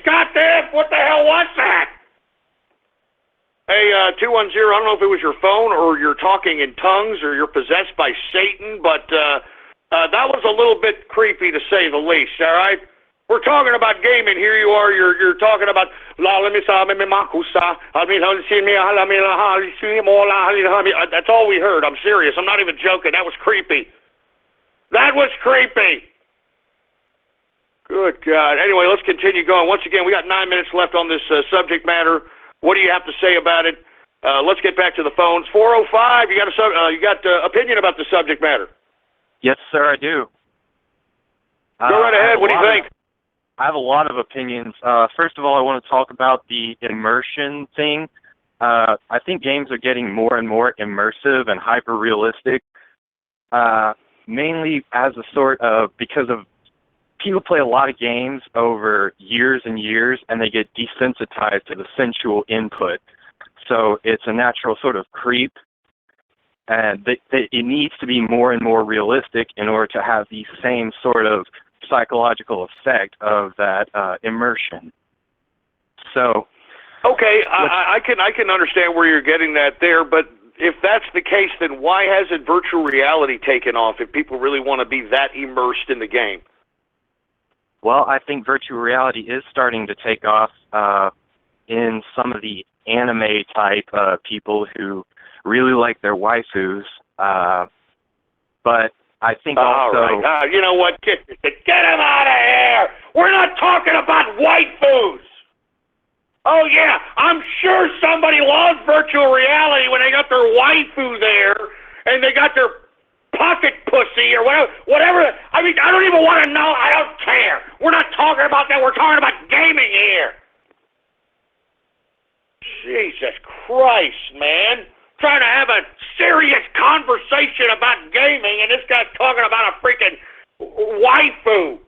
Goddamn, what the hell was that? Hey, 210, I don't know if it was your phone or you're talking in tongues or you're possessed by Satan, but that was a little bit creepy to say the least, all right? We're talking about gaming. Here you are, you're talking about that's all we heard. I'm serious. I'm not even joking. That was creepy. That was creepy. Good God. Anyway, let's continue going. Once again, we got 9 minutes left on this subject matter. What do you have to say about it? Let's get back to the phones. 405, you got opinion about the subject matter? Yes, sir, I do. Go right ahead. What do you think? I have a lot of opinions. First of all, I want to talk about the immersion thing. I think games are getting more and more immersive and hyper-realistic, mainly as a sort of, because of people play a lot of games over years and years, and they get desensitized to the sensual input. So it's a natural sort of creep, and it needs to be more and more realistic in order to have the same sort of psychological effect of that immersion. So, okay, I can understand where you're getting that there, but if that's the case, then why hasn't virtual reality taken off if people really want to be that immersed in the game? Well, I think virtual reality is starting to take off in some of the anime type people who really like their waifus, but I think also... All right, you know what? Get him out of here! We're not talking about waifus! Oh, yeah, I'm sure somebody loves virtual reality when they got their waifu there, and they got their pocket pussy or whatever. I mean, I don't even want to know. I don't care. We're not talking about that. We're talking about gaming here. Jesus Christ, man. Trying to have a serious conversation about gaming, and this guy's talking about a freaking waifu.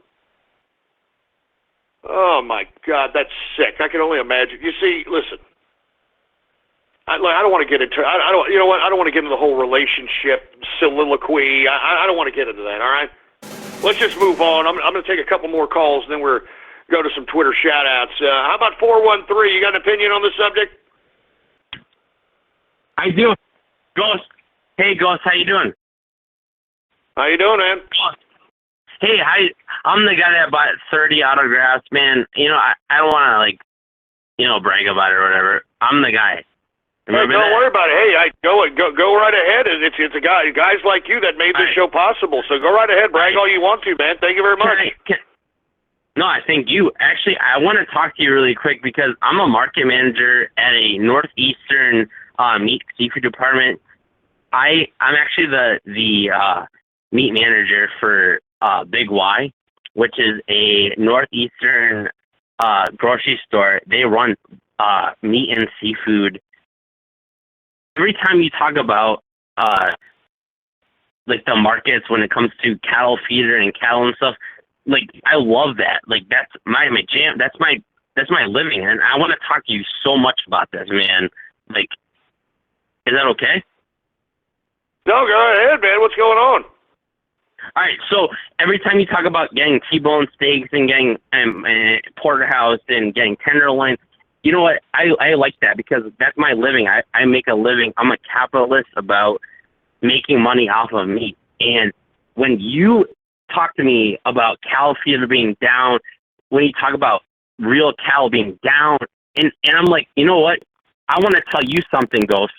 Oh, my God, that's sick. I can only imagine. You see, listen, I don't want to get into, I don't want to get into the whole relationship soliloquy. I don't want to get into that, all right? Let's just move on. I'm going to take a couple more calls, and then we're go to some Twitter shout-outs. How about 413? You got an opinion on this subject? I do. Ghost. Hey, Ghost, how you doing? How you doing, man? Hey, I'm the guy that bought 30 autographs, man. You know, I don't want to, brag about it or whatever. I'm the guy. Hey, don't worry about it. Hey, go right ahead. It's a guys like you that made this show possible. So go right ahead, brag all you want to, man. Thank you very much. No, I thank you. Actually, I want to talk to you really quick because I'm a market manager at a northeastern meat seafood department. I'm actually the meat manager for Big Y, which is a northeastern grocery store. They run meat and seafood. Every time you talk about like the markets when it comes to cattle feeder and cattle and stuff, like I love that. Like that's my jam. That's my living, and I want to talk to you so much about this, man. Like, is that okay? No, go ahead, man. What's going on? All right, so every time you talk about getting T-bone steaks and getting porterhouse and getting tenderloin, you know what? I like that because that's my living. I make a living. I'm a capitalist about making money off of meat. And when you talk to me about cattle feeder being down, when you talk about real cattle being down, and I'm like, you know what? I want to tell you something, Ghost.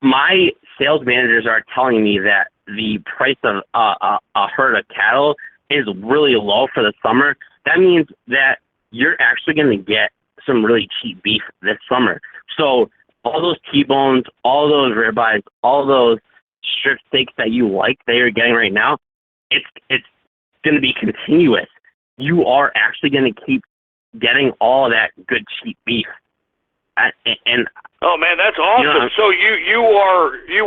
My sales managers are telling me that the price of a herd of cattle is really low for the summer. That means that you're actually going to get some really cheap beef this summer. So all those T-bones, all those ribeyes, all those strip steaks that you like that you're getting right now, it's going to be continuous. You are actually going to keep getting all that good cheap beef. And Oh man, that's awesome! You know, So you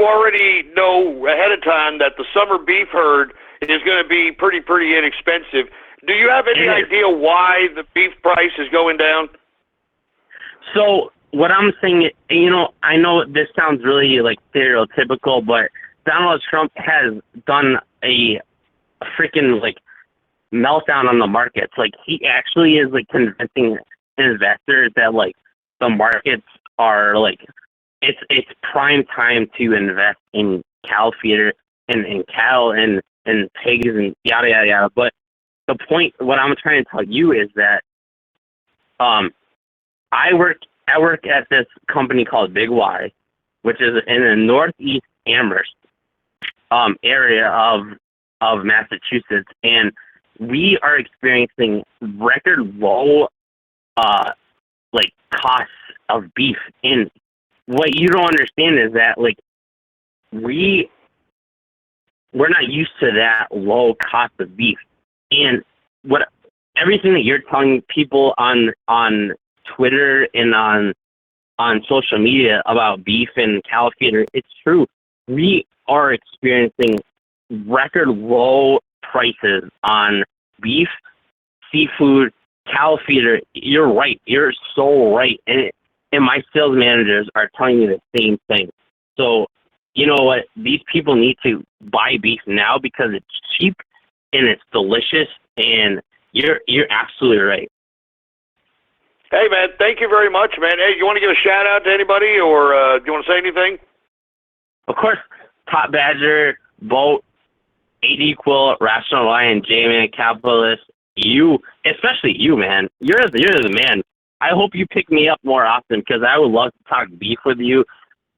already know ahead of time that the summer beef herd is going to be pretty inexpensive. Do you have any idea why the beef price is going down? So what I'm saying, you know, I know this sounds really like stereotypical, but Donald Trump has done a freaking like meltdown on the markets. Like he actually is like convincing investors that like the markets are like it's prime time to invest in cow feeder and cattle and pigs and yada yada yada. But the point, what I'm trying to tell you is that I work at this company called Big Y, which is in the northeast Amherst area of Massachusetts, and we are experiencing record low like costs of beef. And what you don't understand is that like we're not used to that low cost of beef. And what everything that you're telling people on Twitter and on social media about beef and cow feeder, it's true. We are experiencing record low prices on beef, seafood, cow feeder. You're right. You're so right. And my sales managers are telling me the same thing. So, you know what? These people need to buy beef now because it's cheap and it's delicious, and you're absolutely right. Hey, man, thank you very much, man. Hey, you want to give a shout-out to anybody, or do you want to say anything? Of course, Top Badger, Boat, 80 Quill, Rational Lion, J-Man, Capitalist, you, especially you, man. You're the man. I hope you pick me up more often because I would love to talk beef with you.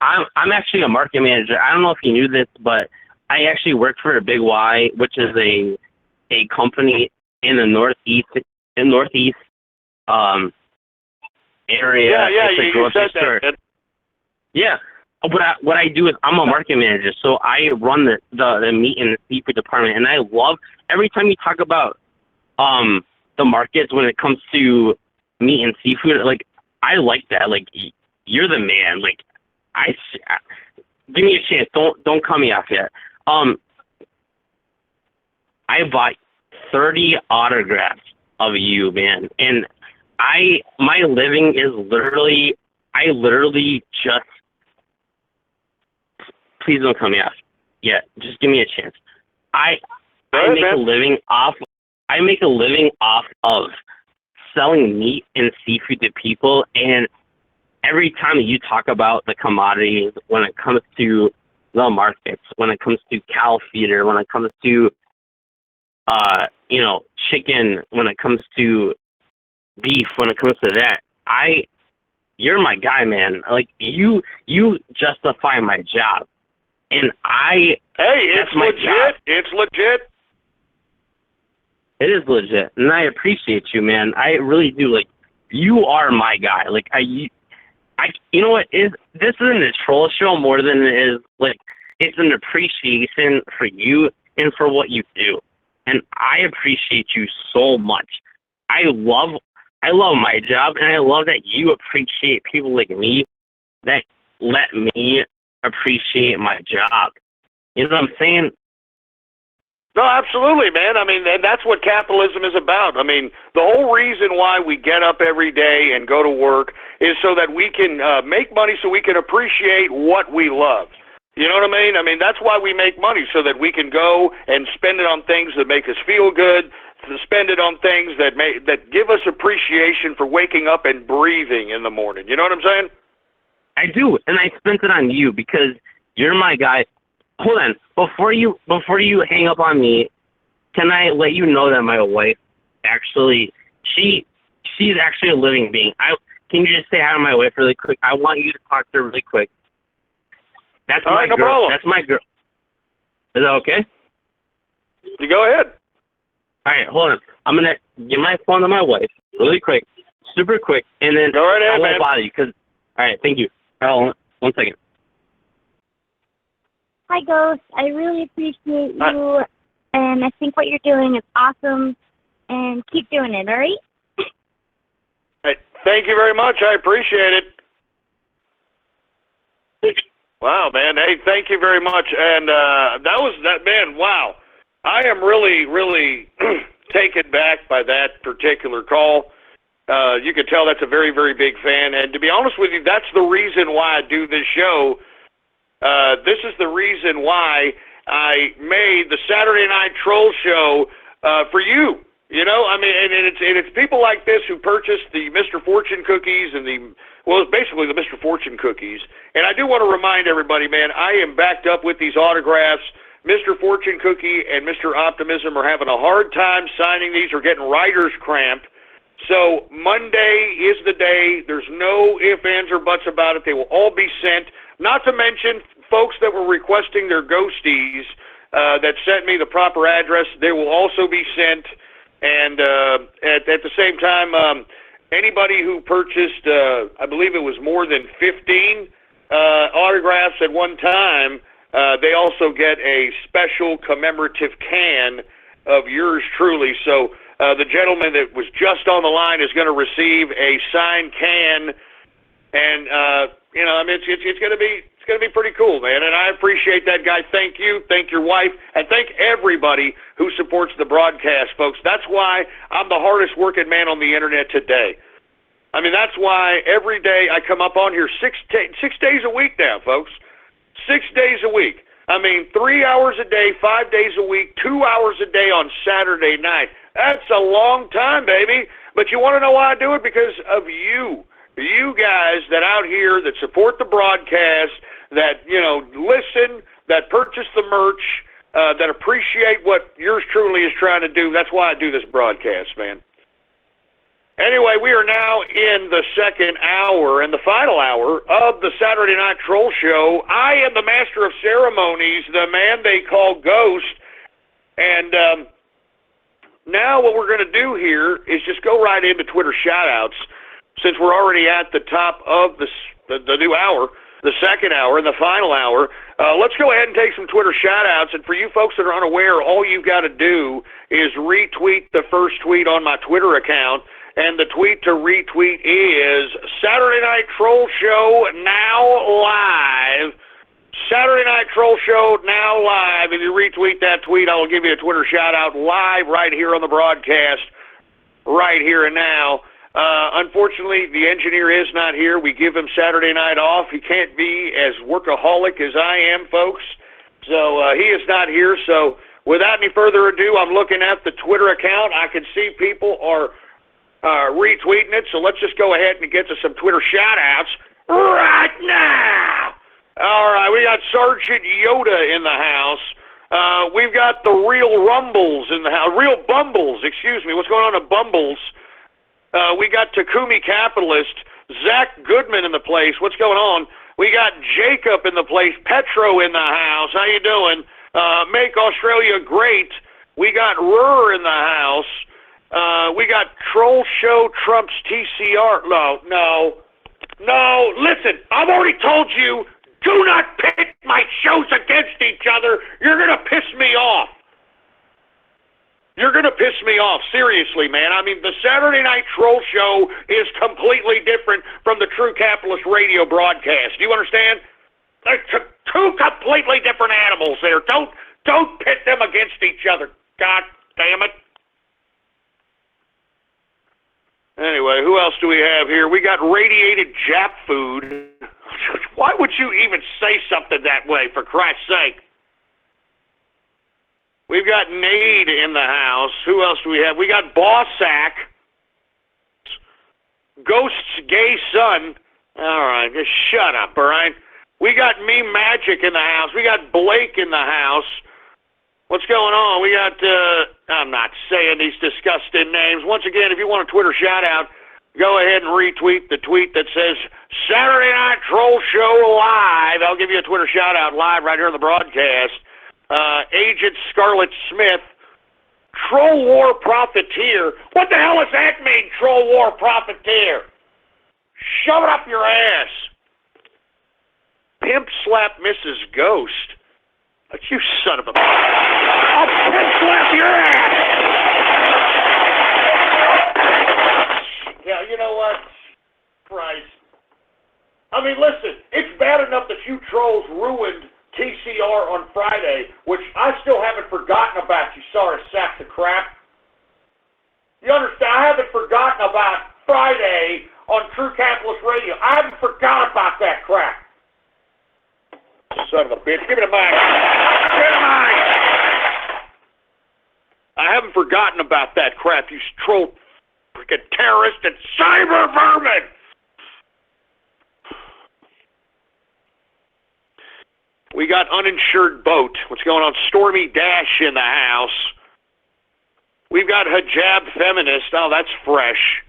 I'm actually a market manager. I don't know if you knew this, but I actually work for a Big Y, which is a company in the northeast area. Yeah, it's a you grocery said store. that. Yeah. What I do is I'm a market manager, so I run the meat and the seafood department, and I love every time you talk about the markets when it comes to meat and seafood. Like I like that. Like you're the man. Like give me a chance. Don't cut me off yet. I bought 30 autographs of you, man, and my living is I literally just. Please don't cut me off. Yeah, just give me a chance. I make a living off of selling meat and seafood to people, and every time you talk about the commodities, when it comes to the markets, when it comes to cow feeder, when it comes to chicken, when it comes to beef, when it comes to that, you're my guy, man. Like you justify my job. And it's legit. Job. It's legit. It is legit, and I appreciate you, man. I really do. Like, you are my guy. Like, you know what? This isn't a troll show more than it is like it's an appreciation for you and for what you do, and I appreciate you so much. I love my job, and I love that you appreciate people like me that let me appreciate my job. You know what I'm saying? No, absolutely, man. I mean, and that's what capitalism is about. I mean, the whole reason why we get up every day and go to work is so that we can make money, so we can appreciate what we love. You know what I mean? I mean, that's why we make money, so that we can go and spend it on things that make us feel good, to spend it on things that give us appreciation for waking up and breathing in the morning. You know what I'm saying? I do, and I spent it on you because you're my guy. Hold on, before you hang up on me, can I let you know that my wife actually she's actually a living being. Can you just say hi to my wife really quick? I want you to talk to her really quick. That's all my right, no girl. problem. That's my girl. Is that okay? You go ahead. All right, hold on. I'm gonna give my phone to my wife really quick, super quick, and then go right ahead, I won't man. bother you because. All right, thank you. Hold on, 1 second. Hi, Ghost. I really appreciate you, and I think what you're doing is awesome, and keep doing it, all right? Hey, thank you very much. I appreciate it. Wow, man. Hey, thank you very much. And that was that, man. Wow. I am really, really taken back by that particular call. You can tell that's a very, very big fan. And to be honest with you, that's the reason why I do this show. This is the reason why I made the Saturday Night Troll Show for you. You know, I mean, and it's people like this who purchased the Mr. Fortune cookies and it's basically the Mr. Fortune cookies. And I do want to remind everybody, man, I am backed up with these autographs. Mr. Fortune Cookie and Mr. Optimism are having a hard time signing these or getting writer's cramp. So Monday is the day. There's no ifs, ands, or buts about it. They will all be sent. Not to mention folks that were requesting their ghosties that sent me the proper address. They will also be sent. And at the same time, anybody who purchased, I believe it was more than 15 autographs at one time, they also get a special commemorative can of yours truly. So the gentleman that was just on the line is going to receive a signed can, and you know, I mean, it's going to be pretty cool, man. And I appreciate that, guy. Thank you, thank your wife, and thank everybody who supports the broadcast, folks. That's why I'm the hardest working man on the internet today. I mean, that's why every day I come up on here 6 days a week now, folks. 6 days a week. I mean, 3 hours a day, 5 days a week, 2 hours a day on Saturday night. That's a long time, baby. But you want to know why I do it? Because of you. You guys that out here that support the broadcast, that, you know, listen, that purchase the merch, that appreciate what yours truly is trying to do. That's why I do this broadcast, man. Anyway, we are now in the second hour and the final hour of the Saturday Night Troll Show. I am the master of ceremonies, the man they call Ghost. And now what we're going to do here is just go right into Twitter shout-outs, since we're already at the top of the new hour, the second hour and the final hour. Let's go ahead and take some Twitter shout-outs. And for you folks that are unaware, all you've got to do is retweet the first tweet on my Twitter account. And the tweet to retweet is Saturday Night Troll Show now live. Saturday Night Troll Show now live. If you retweet that tweet, I will give you a Twitter shout-out live right here on the broadcast, right here and now. Unfortunately, the engineer is not here. We give him Saturday night off. He can't be as workaholic as I am, folks. So he is not here. So without any further ado, I'm looking at the Twitter account. I can see people are retweeting it. So let's just go ahead and get to some Twitter shout-outs right now. All right, we got Sergeant Yoda in the house. We've got the Real Rumbles in the house. Real Bumbles, excuse me. What's going on at Bumbles? We got Takumi Capitalist, Zach Goodman in the place. What's going on? We got Jacob in the place, Petro in the house. How you doing? Make Australia Great. We got Ruhr in the house. We got Troll Show Trump's TCR. No. Listen, I've already told you, do not pit my shows against each other. You're going to piss me off. You're going to piss me off, seriously, man. I mean, the Saturday Night Troll Show is completely different from the True Capitalist radio broadcast. Do you understand? They're two completely different animals there. Don't pit them against each other. God damn it. Anyway, who else do we have here? We got Radiated Jap Food. Why would you even say something that way, for Christ's sake? We've got Nade in the house. Who else do we have? We got Bossack. Ghost's gay son. All right, just shut up, all right? We got Me Magic in the house. We got Blake in the house. What's going on? We got, I'm not saying these disgusting names. Once again, if you want a Twitter shout-out, go ahead and retweet the tweet that says, Saturday Night Troll Show Live. I'll give you a Twitter shout-out live right here on the broadcast. Agent Scarlett Smith, Troll War Profiteer. What the hell does that mean, Troll War Profiteer? Shove it up your ass. Pimp Slap Mrs. Ghost. You son of a... I'll pimp slap your ass! Yeah, you know what? Christ. I mean, listen, it's bad enough that you trolls ruined TCR on Friday, which I still haven't forgotten about, you sorry sacks of crap. You understand? I haven't forgotten about Friday on True Capitalist Radio. I haven't forgot about that crap. Son of a bitch. Give me the mic. Give me the mic. I haven't forgotten about that crap, you troll freaking terrorist and cyber vermin. We got uninsured boat. What's going on? Stormy Dash in the house. We've got hijab feminist. Oh, that's fresh.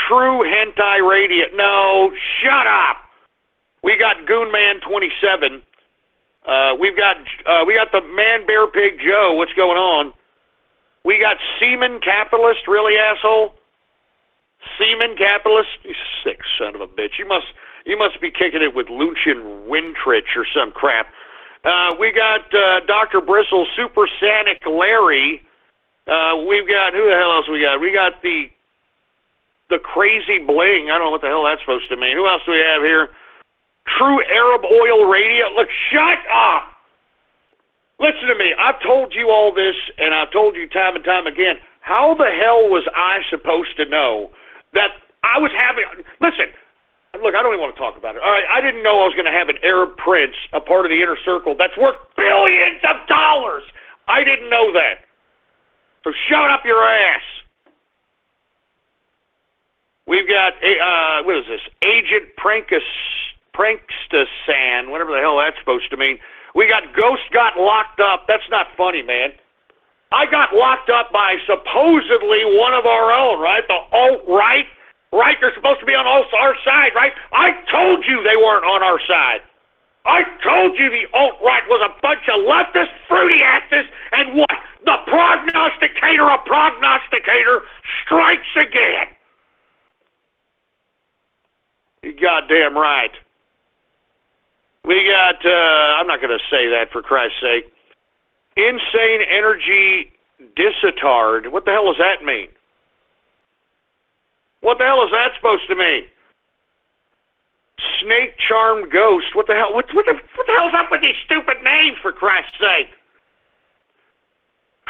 True hentai radio. No, shut up. We got Goonman 27. We got the Man Bear Pig Joe. What's going on? We got Seaman Capitalist. Really, asshole? Seaman Capitalist. You sick son of a bitch. You must be kicking it with Lucian Wintrich or some crap. We got Dr. Bristle, Super Sanic Larry. We've got, who the hell else we got? We got the Crazy Bling. I don't know what the hell that's supposed to mean. Who else do we have here? True Arab Oil Radio. Look, shut up. Listen to me. I've told you all this, and I've told you time and time again. How the hell was I supposed to know that I was having... Listen, look, I don't even want to talk about it. All right, I didn't know I was going to have an Arab prince, a part of the inner circle, that's worth billions of dollars. I didn't know that. So shut up your ass. We've got, what is this? Agent Prankstasan, whatever the hell that's supposed to mean. We got Ghost got locked up. That's not funny, man. I got locked up by supposedly one of our own, right? The alt-right, right? They're supposed to be on our side, right? I told you they weren't on our side. I told you the alt-right was a bunch of leftist fruity asses, and what? The prognosticator of prognosticator strikes again. You goddamn right. We got, I'm not going to say that for Christ's sake. Insane Energy Dissitard. What the hell does that mean? What the hell is that supposed to mean? Snake Charmed Ghost. What the hell? What the hell's up with these stupid names, for Christ's sake?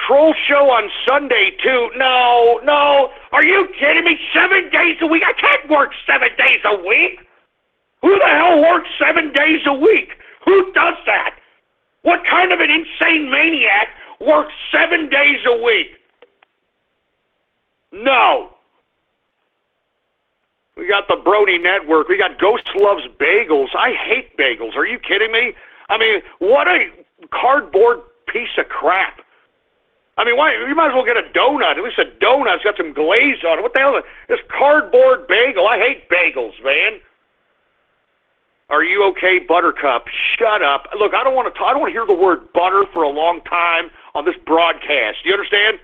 Troll show on Sunday, too. No. Are you kidding me? 7 days a week? I can't work 7 days a week. Who the hell works 7 days a week? Who does that? What kind of an insane maniac works 7 days a week? No. We got the Brody Network. We got Ghost Loves Bagels. I hate bagels. Are you kidding me? I mean, what a cardboard piece of crap. I mean, why? You might as well get a donut. At least a donut's got some glaze on it. What the hell is this cardboard bagel? I hate bagels, man. Are you okay, Buttercup? Shut up. Look, I don't want to hear the word butter for a long time on this broadcast. You understand?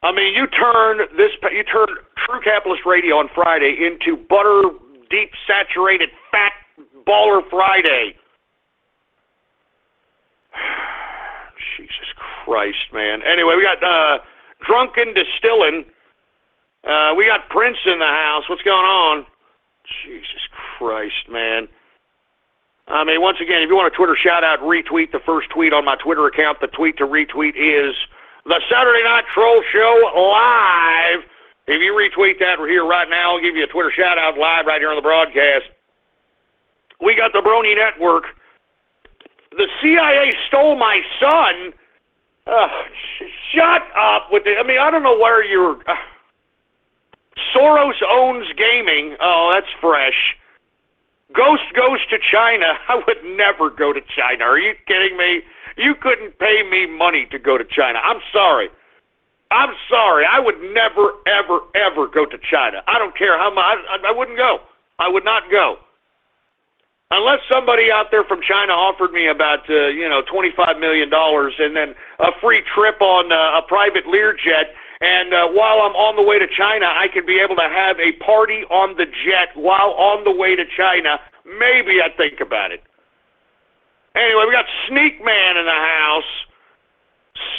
I mean, you turn True Capitalist Radio on Friday into butter, deep saturated, fat baller Friday. Jesus Christ, man. Anyway, we got Drunken Distilling. We got Prince in the house. What's going on? Jesus Christ, man. I mean, once again, if you want a Twitter shout-out, retweet the first tweet on my Twitter account. The tweet to retweet is the Saturday Night Troll Show Live. If you retweet that here right now, I'll give you a Twitter shout-out live right here on the broadcast. We got the Brony Network. The CIA stole my son. Shut up with it. I mean, I don't know where you're... Soros owns gaming. Oh, that's fresh. Ghost goes to China. I would never go to China. Are you kidding me? You couldn't pay me money to go to China. I'm sorry. I would never, ever, ever go to China. I don't care how much. I wouldn't go. I would not go. Unless somebody out there from China offered me about, $25 million and then a free trip on a private Learjet. And while I'm on the way to China, I could be able to have a party on the jet while on the way to China. Maybe I'd think about it. Anyway, we got Sneak Man in the house.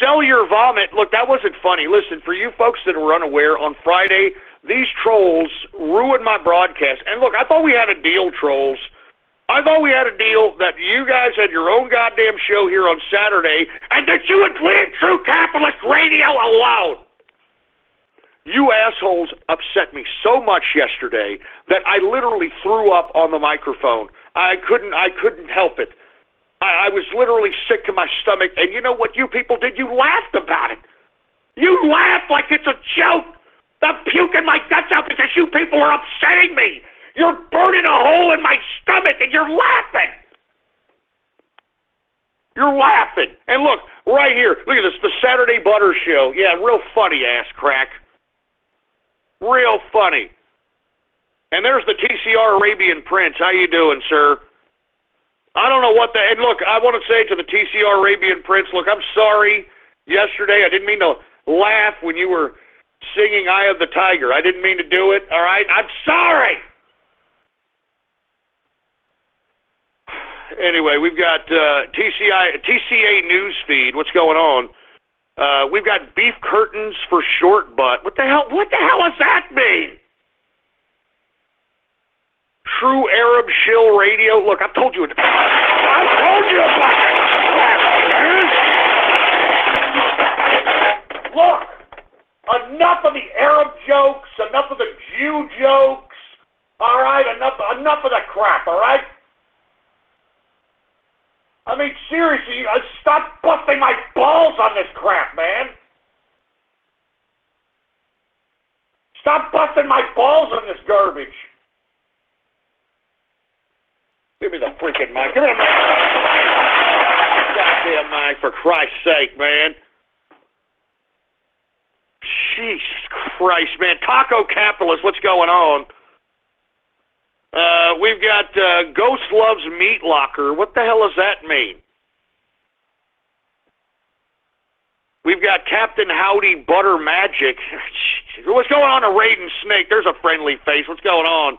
Sell Your Vomit. Look, that wasn't funny. Listen, for you folks that were unaware, on Friday, these trolls ruined my broadcast. And look, I thought we had a deal, trolls. I thought we had a deal that you guys had your own goddamn show here on Saturday and that you would leave True Capitalist Radio alone. You assholes upset me so much yesterday that I literally threw up on the microphone. I couldn't help it. I was literally sick to my stomach, and you know what you people did? You laughed about it. You laughed like it's a joke. I'm puking my guts out because you people are upsetting me. You're burning a hole in my stomach, and you're laughing. You're laughing. And look, right here, look at this, the Saturday Butter Show. Yeah, real funny, ass crack. Real funny. And there's the TCR Arabian Prince. How you doing, sir? I don't know what the... And look, I want to say to the TCR Arabian Prince, look, I'm sorry yesterday. I didn't mean to laugh when you were singing Eye of the Tiger. I didn't mean to do it, all right? I'm sorry! Anyway, we've got TCA Newsfeed. What's going on? We've got beef curtains for short butt. What the hell does that mean? True Arab Shill Radio. Look, I've told you. I've told you about it. Look, enough of the Arab jokes, enough of the Jew jokes. All right, enough of the crap. All right. I mean, seriously, stop busting my balls on this crap, man. Stop busting my balls on this garbage. Give me the freaking mic. Give me the mic. Goddamn mic, for Christ's sake, man. Jesus Christ, man. Taco Capitalist, what's going on? We've got Ghost Loves Meat Locker. What the hell does that mean? We've got Captain Howdy Butter Magic. What's going on to Raiden Snake? There's a friendly face. What's going on?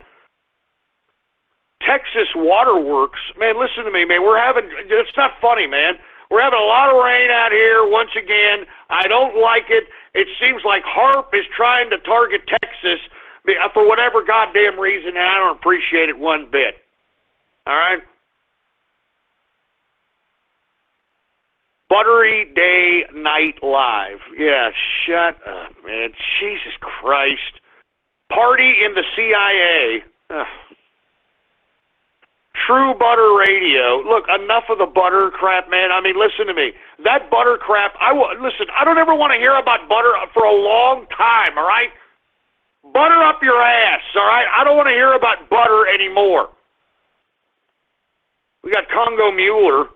Texas Waterworks. Man, listen to me, man. It's not funny, man. We're having a lot of rain out here once again. I don't like it. It seems like HARP is trying to target Texas for whatever goddamn reason, and I don't appreciate it one bit. All right? Buttery Day Night Live. Yeah, shut up, man. Jesus Christ. Party in the CIA. Ugh. True Butter Radio. Look, enough of the butter crap, man. I mean, listen to me. That butter crap, listen, I don't ever want to hear about butter for a long time, all right? Butter up your ass, all right? I don't want to hear about butter anymore. We got Congo Mueller.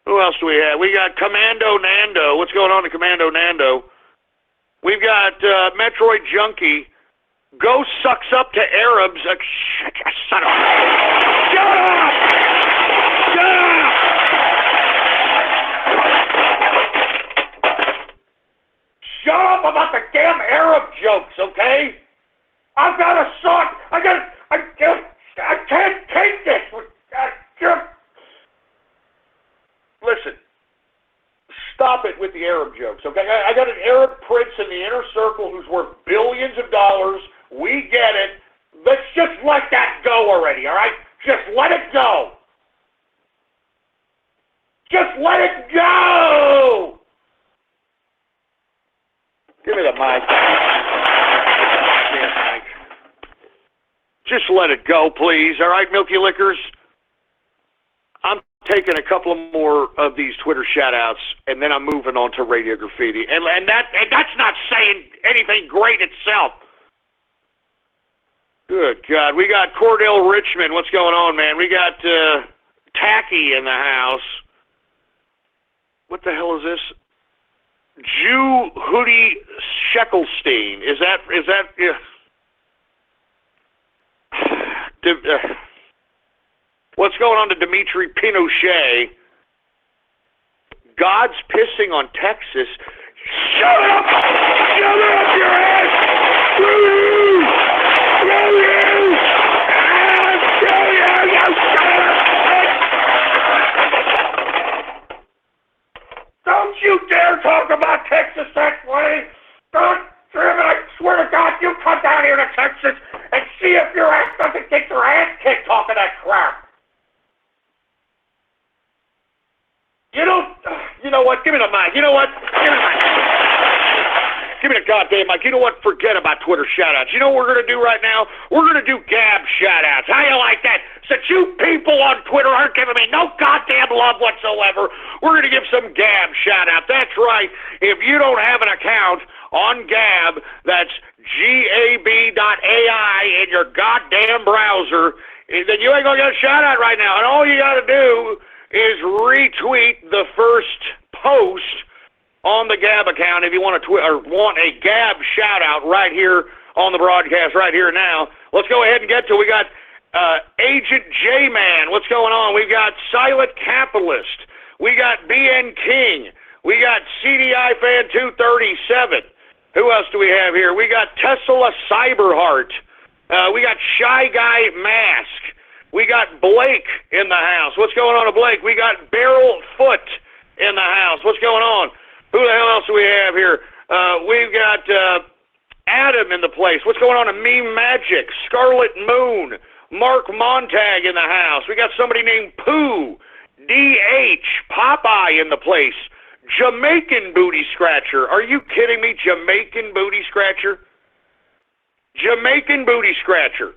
Who else do we have? We got Commando Nando. What's going on to Commando Nando? We've got Metroid Junkie. Ghost sucks up to Arabs. Son of a... Shut up! Shut up! Shut up about the damn Arab jokes, okay? I've got a son. I can't take this. Listen. Stop it with the Arab jokes, okay? I got an Arab prince in the inner circle who's worth billions of dollars. We get it. Let's just let that go already, all right? Just let it go. Just let it go. Give me the mic. Just let it go, please. All right, Milky Lickers? I'm taking a couple of more of these Twitter shout-outs, and then I'm moving on to Radio Graffiti. And that's not saying anything great itself. Good God. We got Cordell Richmond. What's going on, man? We got Tacky in the house. What the hell is this? Jew Hoodie Sheckelstein. Is that what's going on to Dimitri Pinochet? God's pissing on Texas. Shut up! Shut up your ass! Screw you! Screw you! Screw you! You shut up! Don't you dare talk about Texas that way! Don't, I swear to God, you cut see if your ass doesn't get your ass kicked talking that crap. You know what? Give me the mic. You know what? Give me the mic. Give me the goddamn mic. You know what? Forget about Twitter shout-outs. You know what we're going to do right now? We're going to do Gab shout-outs. How you like that? Since you people on Twitter aren't giving me no goddamn love whatsoever, we're going to give some Gab shout-out. That's right. If you don't have an account on Gab, that's gab.ai in your goddamn browser, then you ain't going to get a shout-out right now. And all you got to do is retweet the first post on the Gab account if you want want a Gab shout-out right here on the broadcast right here now. Let's go ahead and get to it. We got Agent J-Man. What's going on? We've got Silent Capitalist. We got BN King. We got CDI Fan 237. Who else do we have here? We got Tesla Cyberheart. We got Shy Guy Mask. We got Blake in the house. What's going on to Blake? We got Barrel Foot in the house. What's going on? Who the hell else do we have here? We've got Adam in the place. What's going on to Meme Magic? Scarlet Moon. Mark Montag in the house. We got somebody named Pooh. DH. Popeye in the place. Jamaican Booty Scratcher. Are you kidding me? Jamaican Booty Scratcher? Jamaican Booty Scratcher.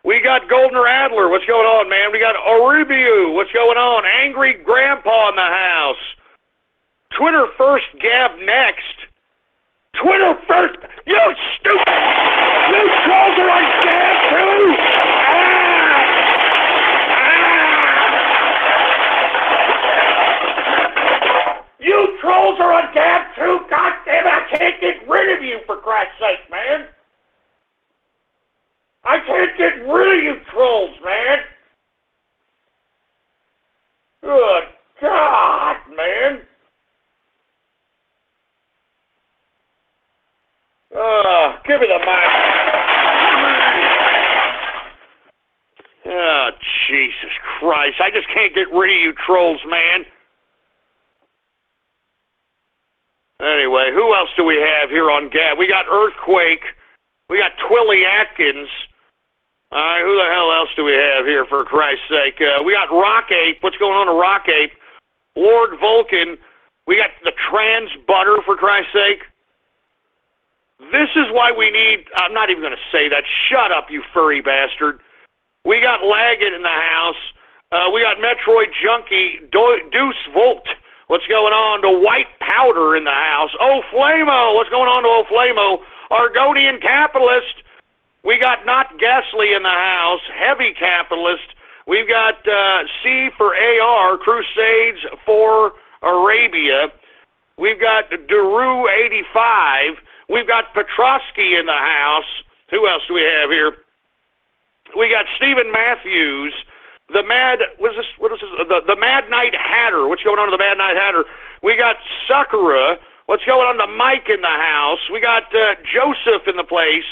We got Goldener Adler. What's going on, man? We got Oribu. What's going on? Angry Grandpa in the house. Twitter first, Gab next. Twitter first. You stupid. You trolls are on Gab too. You trolls are on Gab too. God damn it! I can't get rid of you for Christ's sake, man. I can't get rid of you trolls, man. Good God, man. Give me the mic. Oh, Jesus Christ. I just can't get rid of you trolls, man. Anyway, who else do we have here on Gab? We got Earthquake. We got Twilly Atkins. All right, who the hell else do we have here, for Christ's sake? We got Rock Ape. What's going on to Rock Ape? Lord Vulcan. We got the Trans Butter, for Christ's sake. This is why we need... I'm not even going to say that. Shut up, you furry bastard. We got Laggett in the house. We got Metroid Junkie. Deuce Volt. What's going on to White Powder in the house? Oh, Flamo. What's going on to Oh, Flamo? Argonian Capitalist. We got Not Ghastly in the house. Heavy Capitalist. We've got C for AR. Crusades for Arabia. We've got Daru 85. We've got Petrosky in the house. Who else do we have here? We got Stephen Matthews. The Mad Night Hatter. What's going on to the Mad Night Hatter? We got Sakura. What's going on to Mike in the house? We got Joseph in the place.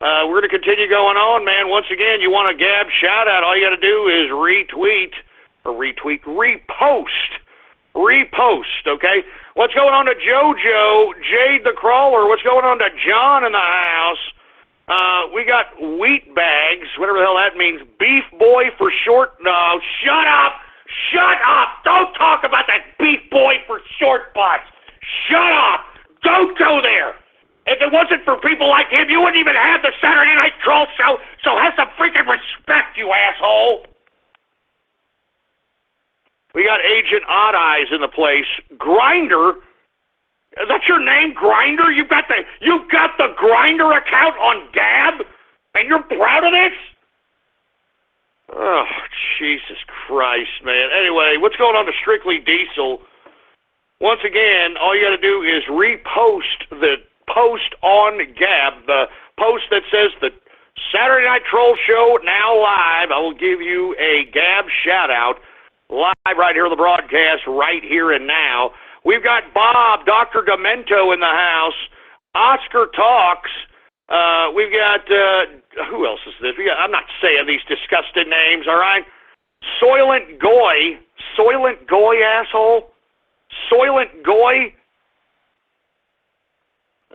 We're going to continue going on, man. Once again, you want a Gab shout-out, all you got to do is repost, okay? What's going on to JoJo, Jade the Crawler? What's going on to John in the house? We got Wheat Bags, whatever the hell that means. Beef Boy for short. No, shut up! Shut up! Don't talk about that Beef Boy for short butts! Shut up! Don't go there! If it wasn't for people like him, you wouldn't even have the Saturday Night Troll show, so have some freaking respect, you asshole! We got Agent Odd Eyes in the place. Grinder? Is that your name, Grinder? You got the Grinder account on Gab? And you're proud of this? Oh, Jesus Christ, man. Anyway, what's going on to Strictly Diesel? Once again, all you got to do is repost the post on Gab, the post that says the Saturday Night Troll Show now live. I will give you a Gab shout-out live right here on the broadcast, right here and now. We've got Bob, Dr. Demento in the house. Oscar Talks. We've got, who else is this? I'm not saying these disgusting names, all right? Soylent Goy, asshole. Soylent Goy.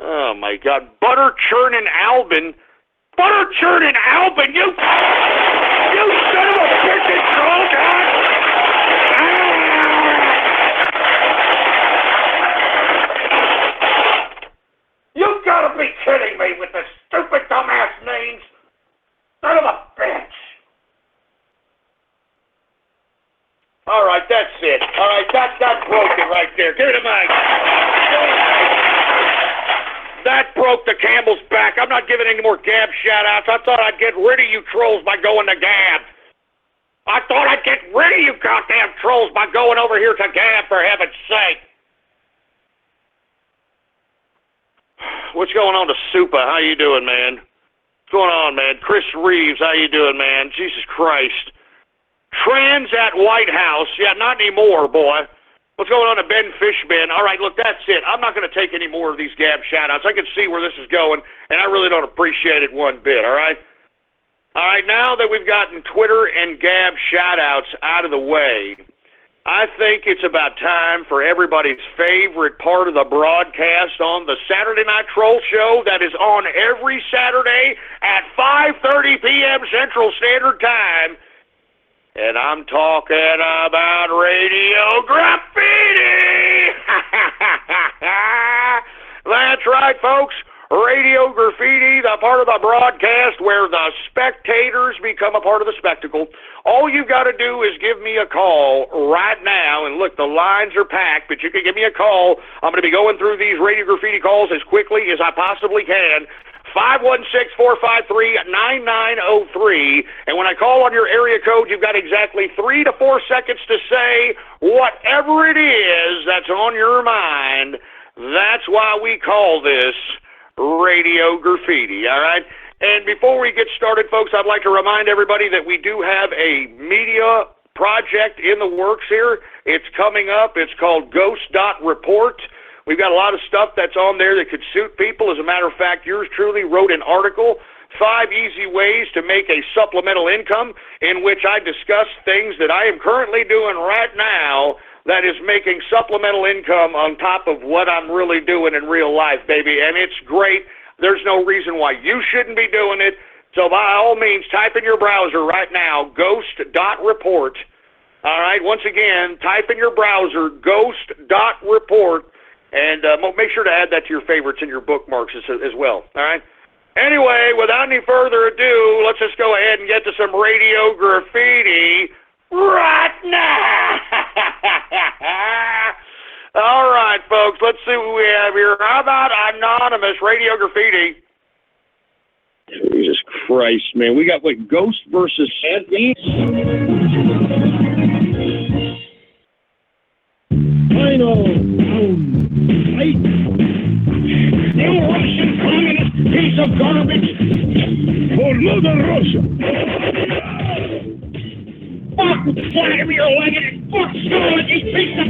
Oh, my God. Butter Churnin' Albin. butter churning Albin, you son of a bitch, troll dog! You gotta be kidding me with the stupid dumbass names! Son of a bitch! Alright, that's it. Alright, that broke it right there. Give it a mic. That broke the Campbell's back. I'm not giving any more Gab shout-outs. I thought I'd get rid of you trolls by going to Gab. I thought I'd get rid of you goddamn trolls by going over here to Gab, for heaven's sake. What's going on to Supa? How you doing, man? What's going on, man? Chris Reeves, how you doing, man? Jesus Christ. Trans at White House. Yeah, not anymore, boy. What's going on to Ben Fishman? All right, look, that's it. I'm not going to take any more of these Gab shout-outs. I can see where this is going, and I really don't appreciate it one bit, all right? All right, now that we've gotten Twitter and Gab shout-outs out of the way, I think it's about time for everybody's favorite part of the broadcast on the Saturday Night Troll Show that is on every Saturday at 5:30 p.m. Central Standard Time. And I'm talking about Radio Graffiti! That's right, folks. Radio Graffiti, the part of the broadcast where the spectators become a part of the spectacle. All you got to do is give me a call right now. And look, the lines are packed, but you can give me a call. I'm going to be going through these Radio Graffiti calls as quickly as I possibly can. 516-453-9903, and when I call on your area code, you've got exactly 3 to 4 seconds to say whatever it is that's on your mind. That's why we call this Radio Graffiti, all right? And before we get started, folks, I'd like to remind everybody that we do have a media project in the works here. It's coming up. It's called Ghost.Report. We've got a lot of stuff that's on there that could suit people. As a matter of fact, yours truly wrote an article, 5 Easy Ways to Make a Supplemental Income, in which I discuss things that I am currently doing right now that is making supplemental income on top of what I'm really doing in real life, baby. And it's great. There's no reason why you shouldn't be doing it. So by all means, type in your browser right now, ghost.report. All right, once again, type in your browser, ghost.report. And make sure to add that to your favorites and your bookmarks as well, all right? Anyway, without any further ado, let's just go ahead and get to some Radio Graffiti right now. All right, folks, let's see what we have here. How about Anonymous Radio Graffiti? Jesus Christ, man. We got, what, Ghost versus Anthony? Final round. Fight. You Russian communist piece of garbage. For Mother Russia. Fuck Vladimir Lenin. Fuck Stalin, piece of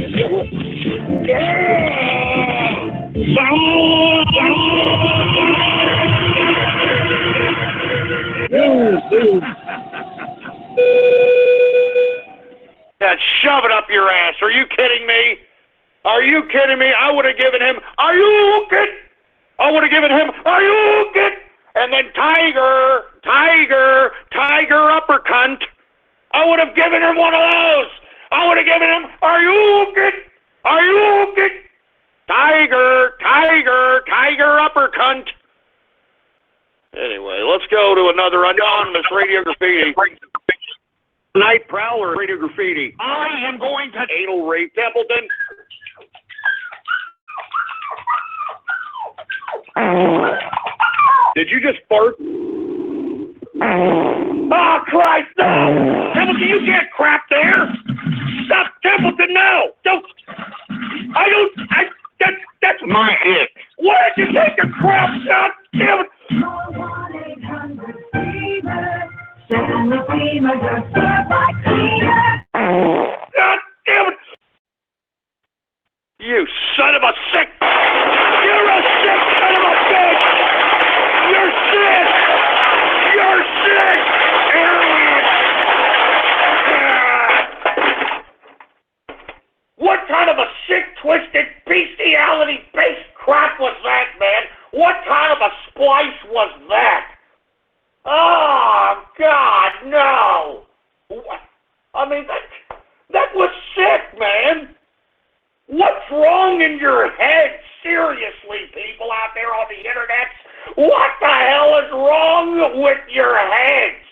That shove it up your ass. Are you kidding me? Are you kidding me? I would have given him, are you kidding? I would have given him, are you kidding? And then Tiger uppercut. I would have given him one of those. I would have given him, are you kidding? Are you kidding? Tiger uppercut. Anyway, let's go to another Anonymous Radio Graffiti. Night Prowler Radio Graffiti. I am going to anal rape Templeton. Did you just fart? Oh, Christ, no! Templeton, you can't crap there! Stop, Templeton, no! Don't! That's my ick. Why did you take a crap? God damn it! God damn it! You son of a sick! You're a sick son of a bitch! You're sick! You're sick! What kind of a sick, twisted, bestiality-based crap was that, man? What kind of a splice was that? with your heads.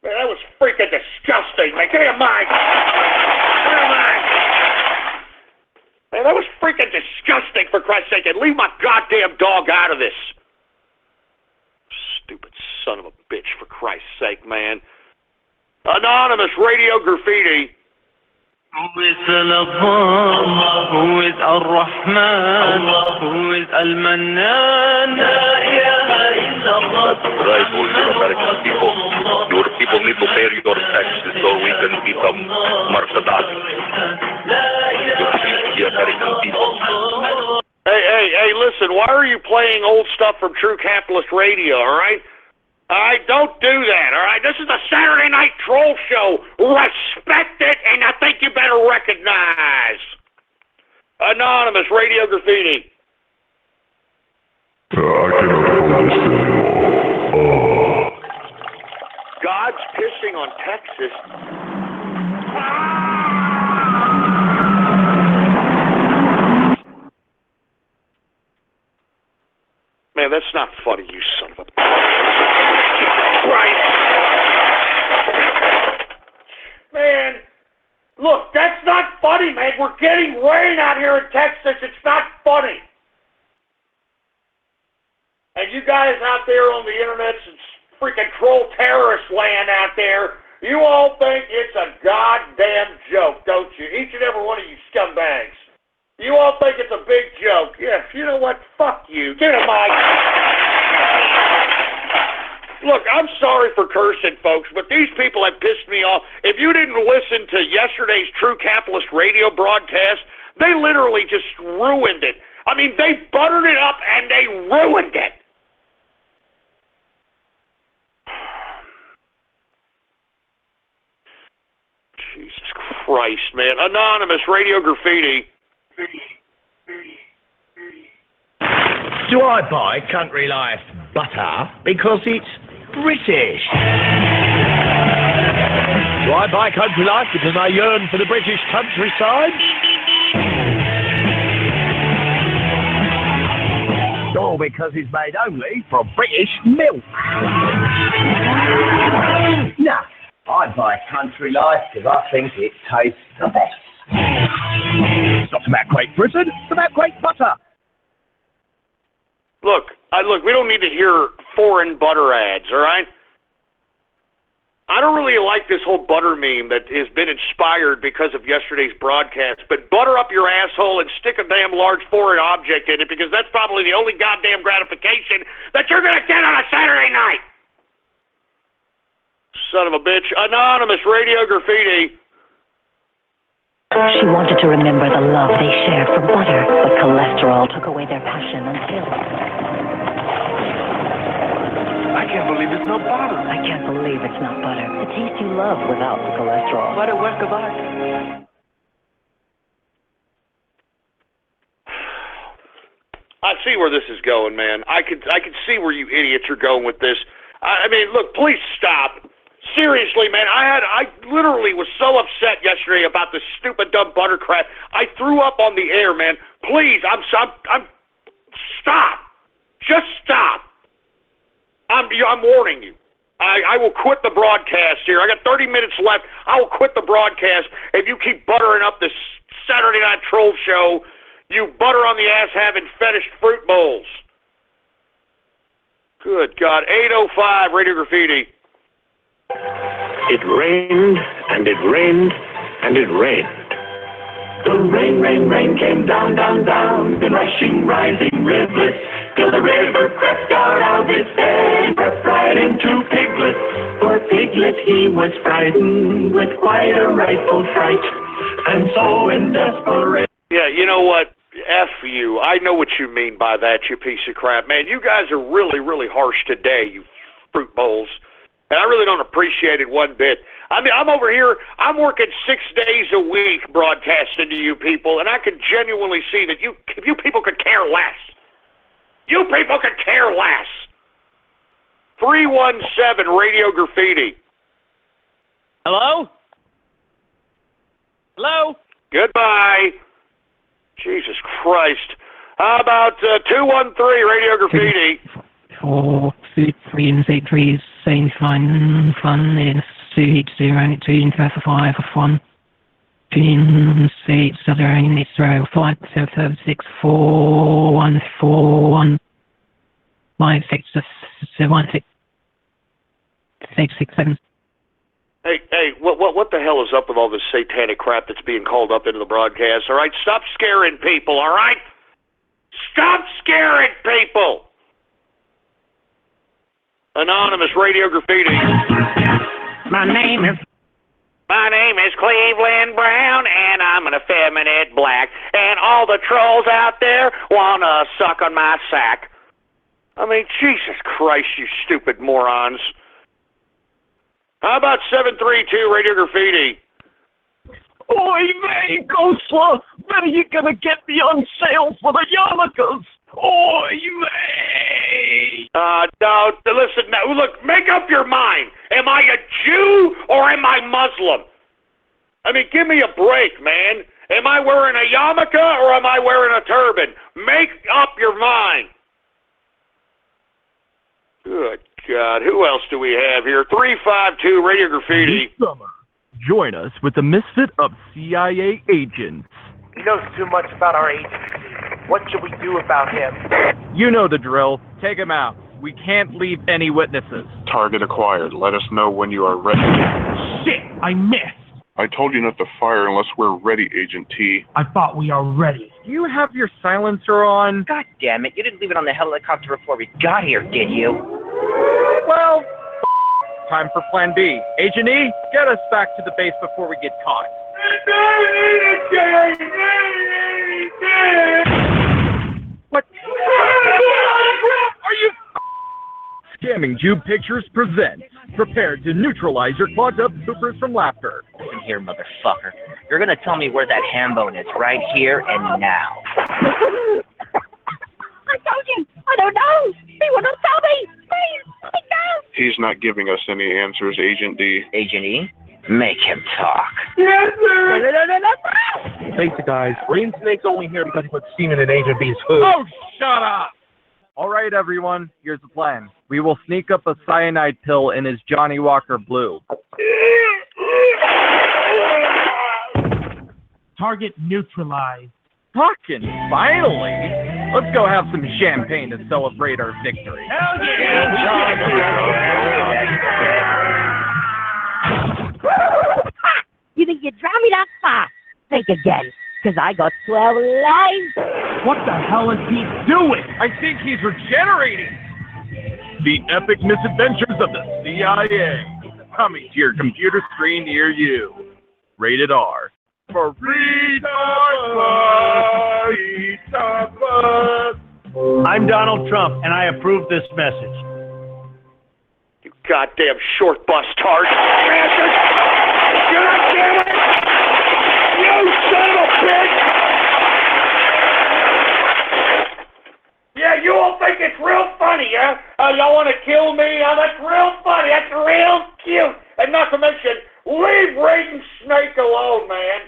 Man, that was freaking disgusting. Man, give me a mic. Give me a mic. Man, that was freaking disgusting, for Christ's sake. And leave my goddamn dog out of this. Stupid son of a bitch, for Christ's sake, man. Anonymous Radio Graffiti. Who is Allah? Who is Ar-Rahman? Who is Al-Mannan? Right, all your American people. Your people need to pay your taxes so we can become Marxist. The American people. Hey, listen, why are you playing old stuff from True Capitalist Radio, all right? All right, don't do that, all right? This is a Saturday night troll show. Respect it, and I think you better recognize. Anonymous Radio Graffiti. I cannot hold this anymore. God's pissing on Texas. Man, that's not funny, you son of a... Christ! Man, look, that's not funny, man. We're getting rain out here in Texas. It's not funny. And you guys out there on the internet, some freaking troll terrorist land out there, you all think it's a goddamn joke, don't you? Each and every one of you scumbags. You all think it's a big joke. Yes, you know what? Fuck you. Get a mic. Look, I'm sorry for cursing, folks, but these people have pissed me off. If you didn't listen to yesterday's True Capitalist Radio broadcast, they literally just ruined it. I mean, they buttered it up and they ruined it. Jesus Christ, man. Anonymous Radio Graffiti. Do I buy Country Life butter because it's British? Do I buy Country Life because I yearn for the British countryside? Or because it's made only from British milk? No, I buy Country Life because I think it tastes the best. It's not about Great Britain, it's about Great Butter. Look, we don't need to hear foreign butter ads, all right? I don't really like this whole butter meme that has been inspired because of yesterday's broadcast, but butter up your asshole and stick a damn large foreign object in it because that's probably the only goddamn gratification that you're going to get on a Saturday night. Son of a bitch. Anonymous Radio Graffiti. She wanted to remember the love they shared for butter, but cholesterol took away their passion until... I can't believe it's not butter. I can't believe it's not butter. The taste you love without the cholesterol. What a work of art. I see where this is going, man. I can see where you idiots are going with this. I mean, look, please stop. Seriously, man, I literally was so upset yesterday about this stupid dumb butter crap. I threw up on the air, man. Please, I'm stop. Just stop. I'm warning you. I will quit the broadcast here. I got 30 minutes left. I will quit the broadcast if you keep buttering up this Saturday night troll show. You butter on the ass having fetish fruit bowls. Good God. 805 Radio Graffiti. It rained, and it rained, and it rained. The rain came down, in rushing, rising rivulets, till the river crept out of its bed, crept right into Piglet. For Piglet he was frightened with quite a rightful fright, and so in desperation... Yeah, you know what? F you. I know what you mean by that, you piece of crap. Man, you guys are really, really harsh today, you fruit bowls. And I really don't appreciate it one bit. I mean, I'm over here, I'm working 6 days a week broadcasting to you people, and I can genuinely see that you people could care less. You people could care less. 317 Radio Graffiti. Hello? Hello? Goodbye. Jesus Christ. How about 213 Radio Graffiti? 4, 6, 3 and 8 3 same fun in 2 0 2 in 5 1 2 6 7 8 0 5 7 6 4 1 4 1 5 6 7 6 6 6 7. Hey, what the hell is up with all this satanic crap that's being called up into the broadcast? All right, stop scaring people. All right, stop scaring people. Anonymous Radio Graffiti. My name is Cleveland Brown, and I'm an effeminate black. And all the trolls out there wanna suck on my sack. I mean, Jesus Christ, you stupid morons. How about 732 Radio Graffiti? Oi, man, Ghostler, when are you gonna get me on sale for the yarmulkes? Oi, man. No, listen, now, look, make up your mind. Am I a Jew or am I Muslim? I mean, give me a break, man. Am I wearing a yarmulke or am I wearing a turban? Make up your mind. Good God, who else do we have here? 352 Radio Graffiti. This summer, join us with the misfit of CIA agents. He knows too much about our agency. What should we do about him? You know the drill. Take him out. We can't leave any witnesses. Target acquired. Let us know when you are ready. Shit, I missed. I told you not to fire unless we're ready, Agent T. I thought we are ready. Do you have your silencer on? God damn it, you didn't leave it on the helicopter before we got here, did you? Well, time for Plan B. Agent E, get us back to the base before we get caught. What? Are you Scamming Jew Pictures presents Prepared to neutralize your clogged up supers from laughter. Listen here, motherfucker. You're gonna tell me where that ham bone is right here and now. I told you, I don't know. He wouldn't tell me. Please, let me go. He's not giving us any answers, Agent D. Agent E, make him talk. Yes, sir. Face it, guys. Green Snake's only here because he put semen in Agent B's food. Oh, shut up! All right, everyone, here's the plan. We will sneak up a cyanide pill in his Johnny Walker Blue. Target neutralized. Fucking finally! Let's go have some champagne to celebrate our victory. Hell yeah! You think you drowned me that fast? Think again, because I got 12 lives. What the hell is he doing? I think he's regenerating. The epic misadventures of the CIA. Coming to your computer screen near you. Rated R. For I'm Donald Trump, and I approve this message. You goddamn short bus tart. God damn it! You son of a bitch! Yeah, you all think it's real funny, huh? Y'all want to kill me? That's real funny. That's real cute. And not to mention, leave Raiden Snake alone, man.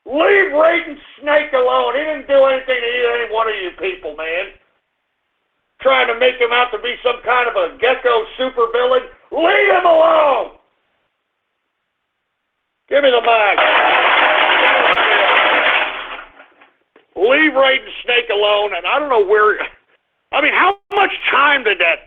Leave Raiden Snake alone. He didn't do anything to any one of you people, man. Trying to make him out to be some kind of a gecko supervillain. Leave him alone. Give me the mic. Leave Raiden Snake alone, and I don't know where... I mean, how much time did that...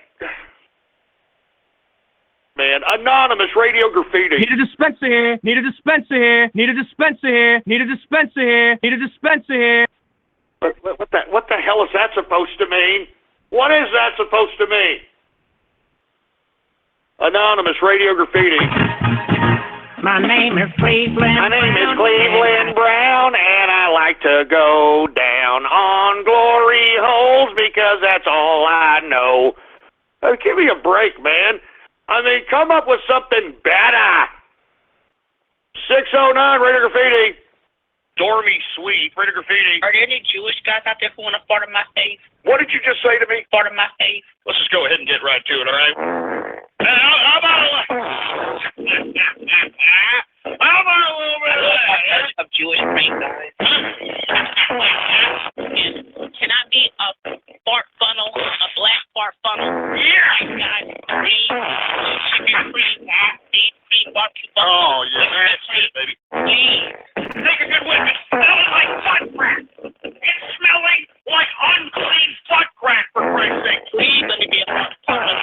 Man, Anonymous Radio Graffiti. Need a dispenser here. Need a dispenser here. Need a dispenser here. Need a dispenser here. Need a dispenser here. What the hell is that supposed to mean? What is that supposed to mean? Anonymous Radio Graffiti. My name is Cleveland. My name is Cleveland Brown, and I like to go down on glory holes because that's all I know. Give me a break, man. I mean, come up with something better. 609 Radio Graffiti. Dormy Sweet Radio Graffiti. Are there any Jewish guys out there who want to fart in my face? What did you just say to me? Fart in my face. Let's just go ahead and get right to it, all right? How about a little bit of that? Of Jewish prank guys. Can I be a fart funnel, a black fart funnel? Guys, please, chicken free, free barbecue. Oh, yeah, that's it, baby. Please, take a good whiff. It's smelling like butt crack. It's smelling like unclean butt crack, for Christ's sake. Please let me be a part of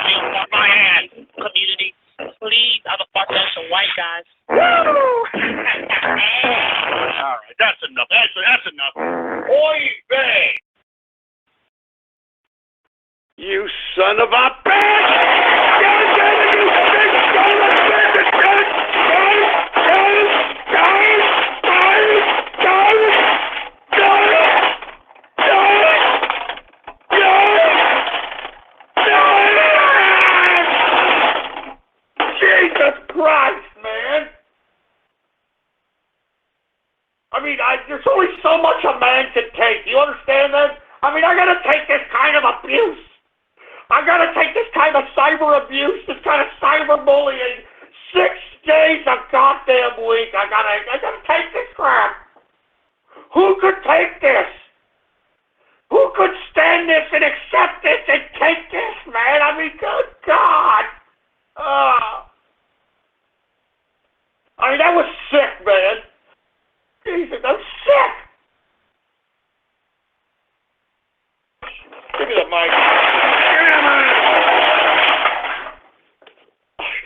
my ass community. Please, I'm a part of some white guys. Woo! All right, that's enough. That's enough. Oy vey! You son of a bitch! God damn it, you big son of a bitch! Jesus Christ, man! I mean, there's only so much a man can take. You understand that? I mean, I gotta take this kind of abuse. I gotta take this kind of cyber abuse, this kind of cyber bullying. 6 days a goddamn week. I gotta take this crap. Who could take this? Who could stand this and accept this and take this, man? I mean, good God. I mean, that was sick, man. Jesus, that was sick. Give me the mic.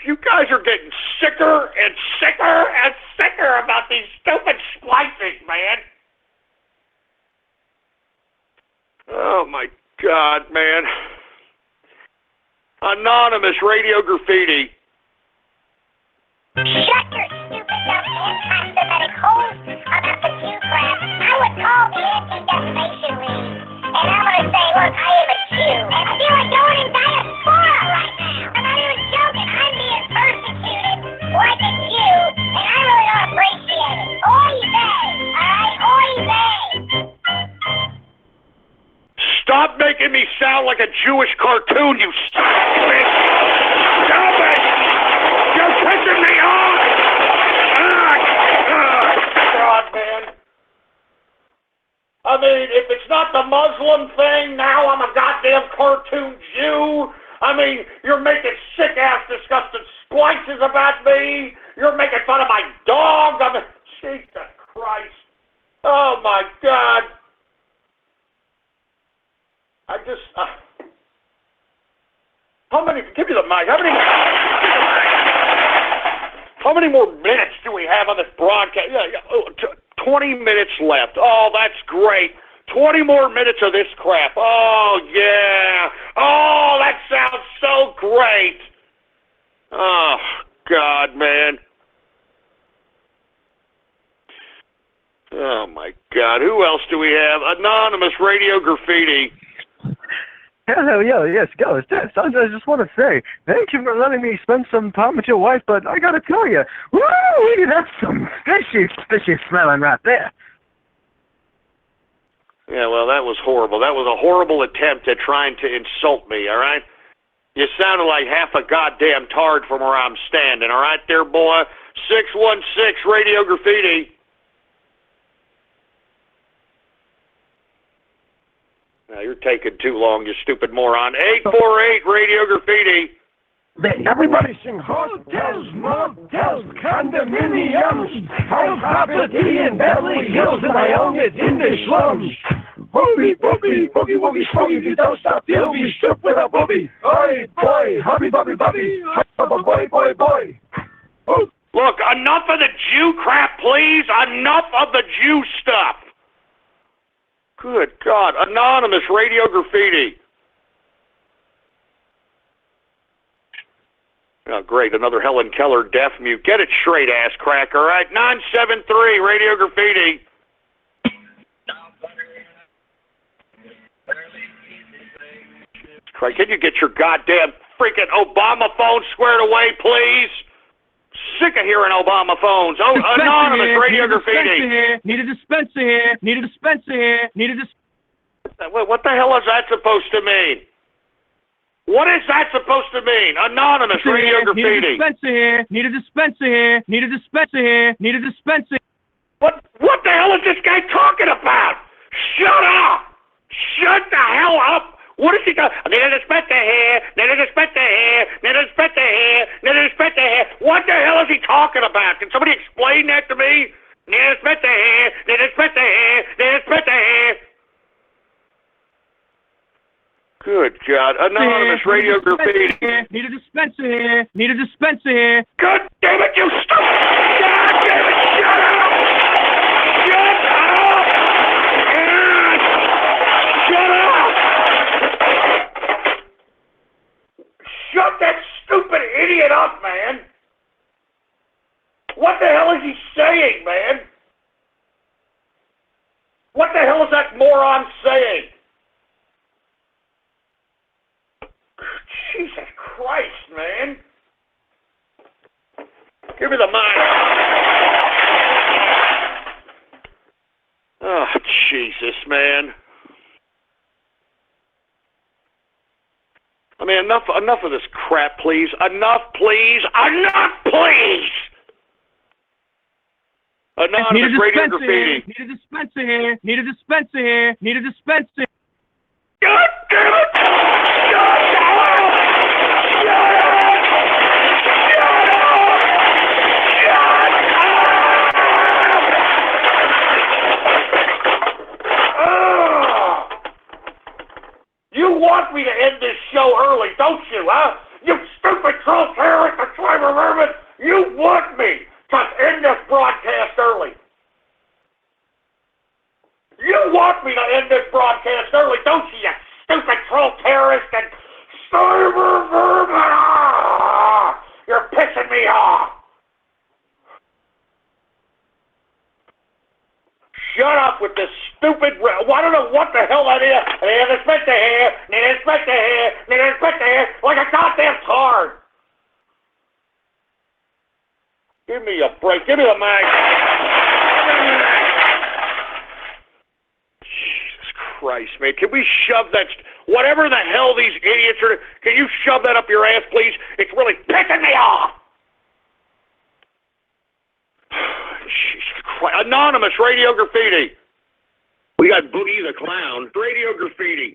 You guys are getting sicker and sicker and sicker about these stupid splices, man. Oh, my God, man. Anonymous Radio Graffiti. Shut your stupid, dumb, anti-Semitic holes about the Jew crap. I would call the Anti-Defamation League, and I'm going to say, look, I am a Jew, and I feel like going in diaspora right now. I'm not even joking. I'm being persecuted like a Jew, and I really don't appreciate it. Oy vey, alright? Oy vey. Stop making me sound like a Jewish cartoon, you son of a bitch! Stop it! You're pissing me off! God, man. I mean, if it's not the Muslim thing, now I'm a goddamn cartoon Jew. I mean, you're making sick-ass, disgusting splices about me. You're making fun of my dog. I mean, Jesus Christ. Oh, my God. I just... how many... Give me the mic. How many more minutes do we have on this broadcast? Yeah, 20 minutes left. Oh, that's great. 20 more minutes of this crap. Oh, yeah. Oh, that sounds so great. Oh, God, man. Oh, my God. Who else do we have? Anonymous Radio Graffiti. Hello, yes, go. I just want to say, thank you for letting me spend some time with your wife, but I gotta tell you, woo, that's some fishy smelling right there. Yeah, well, that was horrible. That was a horrible attempt at trying to insult me, all right? You sounded like half a goddamn tard from where I'm standing, all right there, boy? 616 Radio Graffiti. Now, you're taking too long, you stupid moron. 848 Radio Graffiti. Everybody sing hotels, motels, condominiums, high property in Beverly Hills, and I own it in the slums. Boogie, boogie, boogie, woogie, spoogie, you don't stop till we strip with a boogie. Oi, boy, hubby, bubby, bubby, boy, boy, boy. Oh. Look, enough of the Jew crap, please. Enough of the Jew stuff. Good God. Anonymous Radio Graffiti. Oh, great. Another Helen Keller deaf mute. Get it straight, ass crack, all right? 973 Radio Graffiti. Craig, can you get your goddamn freaking Obama phone squared away, please? Sick of hearing Obama phones. Oh, Anonymous Radio Graffiti. Need a dispenser here. Need a dispenser here. Need a dispenser. What the hell is that supposed to mean? What is that supposed to mean? Anonymous Radio Graffiti. Need a dispenser here. Need a dispenser here. Need a dispenser here. Need a dispenser. What the hell is this guy talking about? Shut up! Shut the hell up What is he doing? Need to spit the hair, need to spit the hair, need to spit the hair, need to spit the hair. What the hell is he talking about? Can somebody explain that to me? Need to spit the hair, need to spit the hair, need to spit the hair. Good God. Anonymous Radio Graffiti. Need a dispenser here. Need a dispenser here. God damn it, you stupid! God damn it, shut up! Shut up! Shut up! Shut that stupid idiot up, man! What the hell is he saying, man? What the hell is that moron saying? Jesus Christ, man. Give me the mic. Oh, Jesus, man. I mean, enough of this crap, please. Enough, please. Enough, please. Anonymous Radio Graffiti. Need a dispenser here. Need a dispenser here. Need a dispenser. God damn it! Shut up! Shut up! You want me to end this show early, don't you, huh? You stupid troll terrorist and Trevor Merman! You want me to end this broadcast early! You want me to end this broadcast early, don't you, you stupid troll terrorist and Trevor Merman! You're pissing me off! Shut up with this stupid... I don't know what the hell that is. Need to spit the hair. Need to spit the hair. Need to spit the hair. Like a goddamn card. Give me a break. Give me the mic. Jesus Christ, man. Can we shove that... Whatever the hell these idiots are... Can you shove that up your ass, please? It's really pissing me off. Jesus Christ. Anonymous Radio Graffiti. We got Boogie the Clown. Radio Graffiti.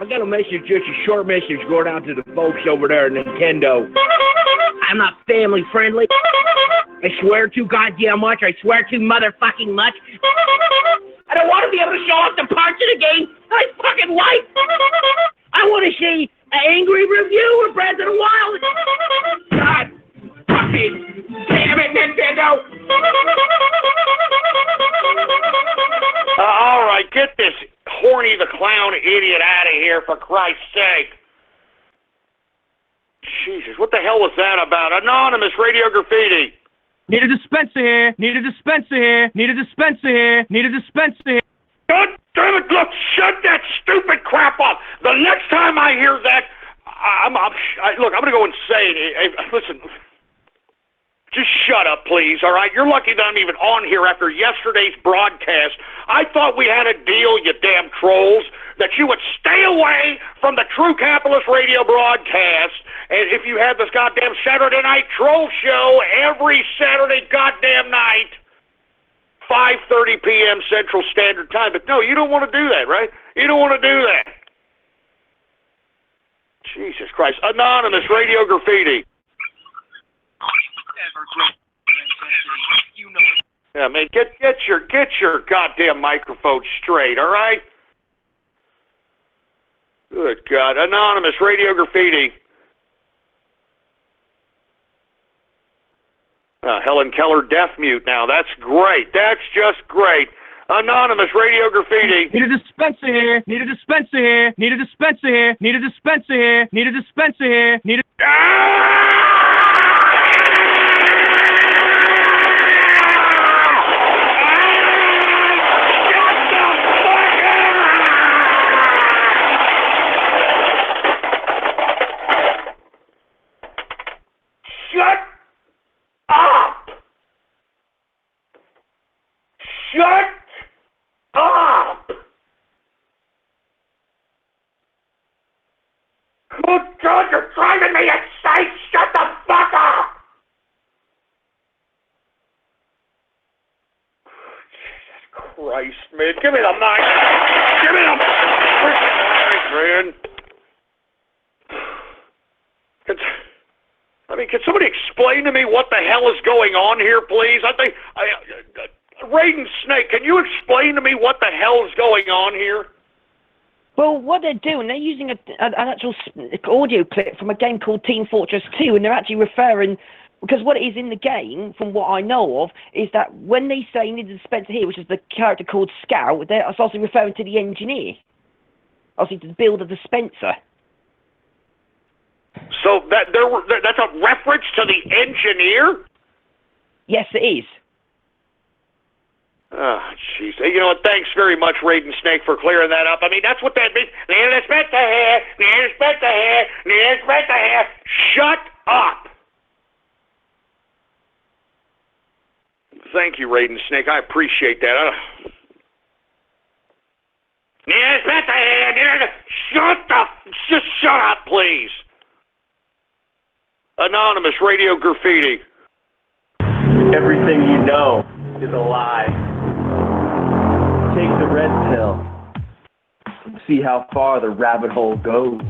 I got a message, just a short message going out to the folks over there at Nintendo. I'm not family friendly. I swear too goddamn much. I swear too motherfucking much. I don't want to be able to show off the parts of the game I fucking like. I want to see an angry review of Breath of the Wild. God fucking damn it, Nintendo. All right, get this horny the clown idiot out of here, for Christ's sake. Jesus, what the hell was that about? Anonymous Radio Graffiti. Need a dispenser here. Need a dispenser here. Need a dispenser here. Need a dispenser here. God damn it, look, shut that stupid crap up. The next time I hear that, look, I'm going to go insane. Hey, listen, just shut up, please, all right? You're lucky that I'm even on here after yesterday's broadcast. I thought we had a deal, you damn trolls, that you would stay away from the True Capitalist Radio broadcast, and if you had this goddamn Saturday Night Troll Show every Saturday goddamn night, 5:30 p.m. Central Standard Time. But no, you don't want to do that, right? You don't want to do that. Jesus Christ. Anonymous Radio Graffiti. Yeah, man, get your goddamn microphone straight, all right? Good God. Anonymous Radio Graffiti. Helen Keller deaf mute now. That's great. That's just great. Anonymous Radio Graffiti. Need a dispenser here. Need a dispenser here. Need a dispenser here. Need a dispenser here. Need a dispenser here. Need a... Shut up! Shut up! Good God, you're driving me insane! Shut the fuck up! Jesus Christ, man. Give me the mic! Give me the mic, man! gentlemen. Can somebody explain to me what the hell is going on here, please? Raiden Snake, can you explain to me what the hell is going on here? Well, what they're doing, they're using an actual audio clip from a game called Team Fortress 2, and they're actually referring, because what it is in the game, from what I know of, is that when they say you need a dispenser here, which is the character called Scout, they're also referring to the engineer, obviously to build a dispenser. So that's a reference to the engineer? Yes, it is. Oh, jeez. You know what? Thanks very much, Raiden Snake, for clearing that up. I mean, that's what that means. Shut up! Thank you, Raiden Snake. I appreciate that. Just shut up, please. Anonymous Radio Graffiti. Everything you know is a lie. Take the red pill. See how far the rabbit hole goes.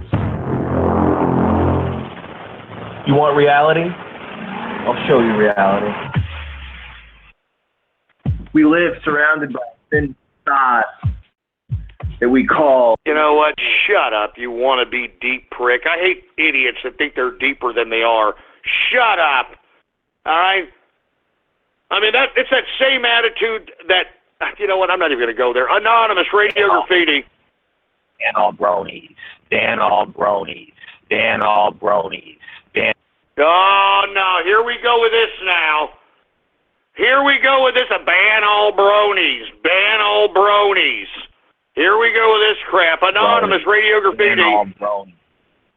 You want reality? I'll show you reality. We live surrounded by thin thoughts that we call... You know what? Shut up, you wannabe deep prick. I hate idiots that think they're deeper than they are. Shut up. All right? I mean, it's that same attitude that... You know what? I'm not even going to go there. Anonymous Radio Graffiti. Dan all bronies. Dan all bronies. Dan all bronies. Dan. Oh, no. Here we go with this now. Here we go with this. Ban all bronies. Ban all bronies. Here we go with this crap. Anonymous Radio Graffiti. Dan all bronies.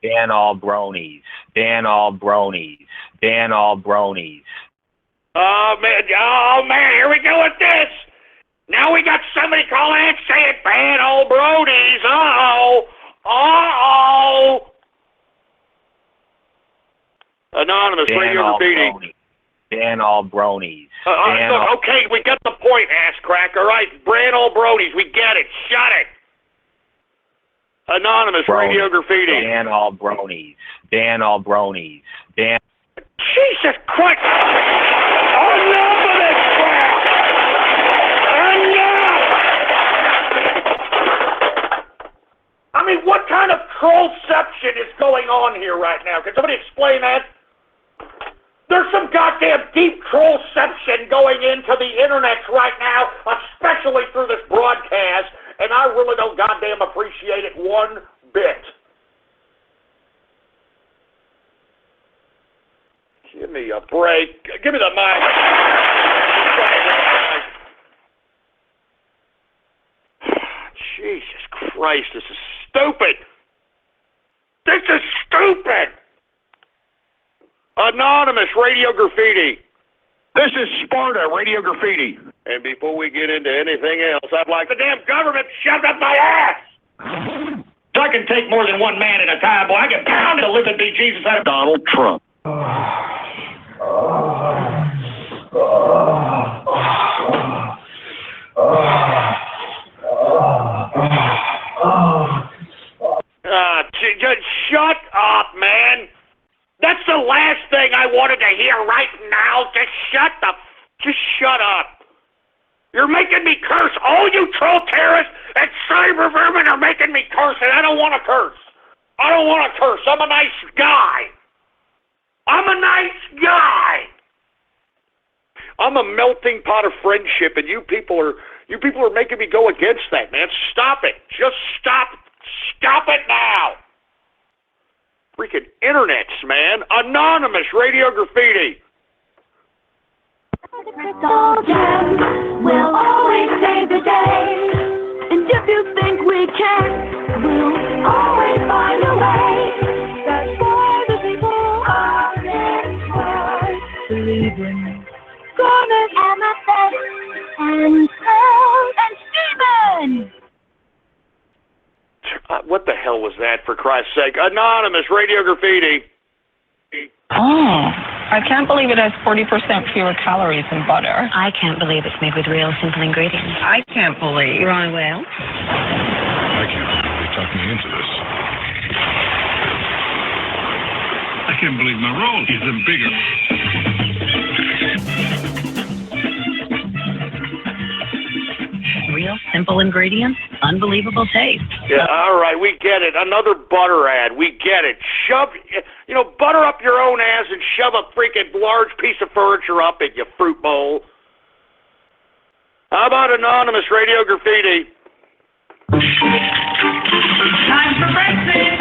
Dan all bronies. Dan all bronies. Dan all bronies. Oh, man. Here we go with this. Now we got somebody calling in saying ban old bronies. Uh-oh. Anonymous Radio Graffiti. Dan all bronies. Okay, we got the point, ass crack. All right, ban old bronies. We get it. Shut it. Anonymous Radio Graffiti. Dan all bronies. Dan all bronies. Dan. Jesus Christ. Enough of this crap. I mean, what kind of trollception is going on here right now? Can somebody explain that? There's some goddamn deep trollception going into the internet right now, especially through this broadcast, and I really don't goddamn appreciate it one bit. Give me a break. Give me the mic. Jesus Christ, this is stupid. This is stupid. Anonymous Radio Graffiti. This is Sparta Radio Graffiti. And before we get into anything else, I'd like the damn government shoved up my ass. So I can take more than one man at a time, boy. I can pound the living bejesus out of Donald Trump. Just shut up, man. That's the last thing I wanted to hear right now. Just shut up. You're making me curse. All you troll terrorists and cyber vermin are making me curse, and I don't want to curse. I'm a nice guy. I'm a melting pot of friendship, and you people are making me go against that, man. Stop it. Just stop. Stop it now. Freaking internets, man. Anonymous Radio Graffiti. We'll always save the day. And if you think we can, we'll always find a way. That's why the people are in world. Believe in Gorman, Amethyst, and Pearl, and Stephen. What the hell was that, for Christ's sake? Anonymous Radio Graffiti. Oh, I can't believe it has 40% fewer calories than butter. I can't believe it's made with real simple ingredients. I can't believe. Right, well. I can't believe they talked me into this. I can't believe my roll isn't bigger. Real simple ingredients, unbelievable taste. Yeah, all right, we get it. Another butter ad. We get it. Butter up your own ass and shove a freaking large piece of furniture up it, you fruit bowl. How about anonymous radio graffiti? Time for Brexit!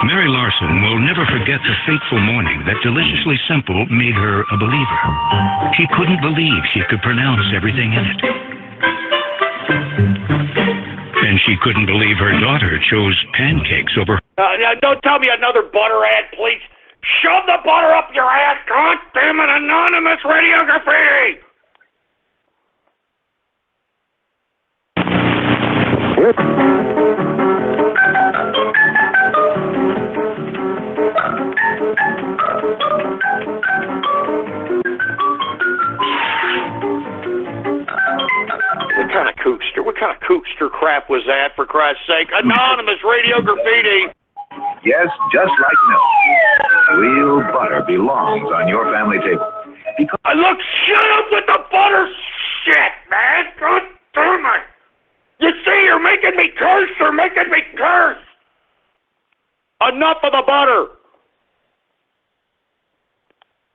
Mary Larson will never forget the fateful morning that Deliciously Simple made her a believer. She couldn't believe she could pronounce everything in it. And she couldn't believe her daughter chose pancakes over... Don't tell me another butter ad, please. Shove the butter up your ass, God damn it, anonymous radio graffiti! What kind of kookster crap was that, for Christ's sake? Anonymous radio graffiti! Yes, just like milk. Real butter belongs on your family table. Look, shut up with the butter shit, man! God damn it! You see, you're making me curse! You're making me curse! Enough of the butter!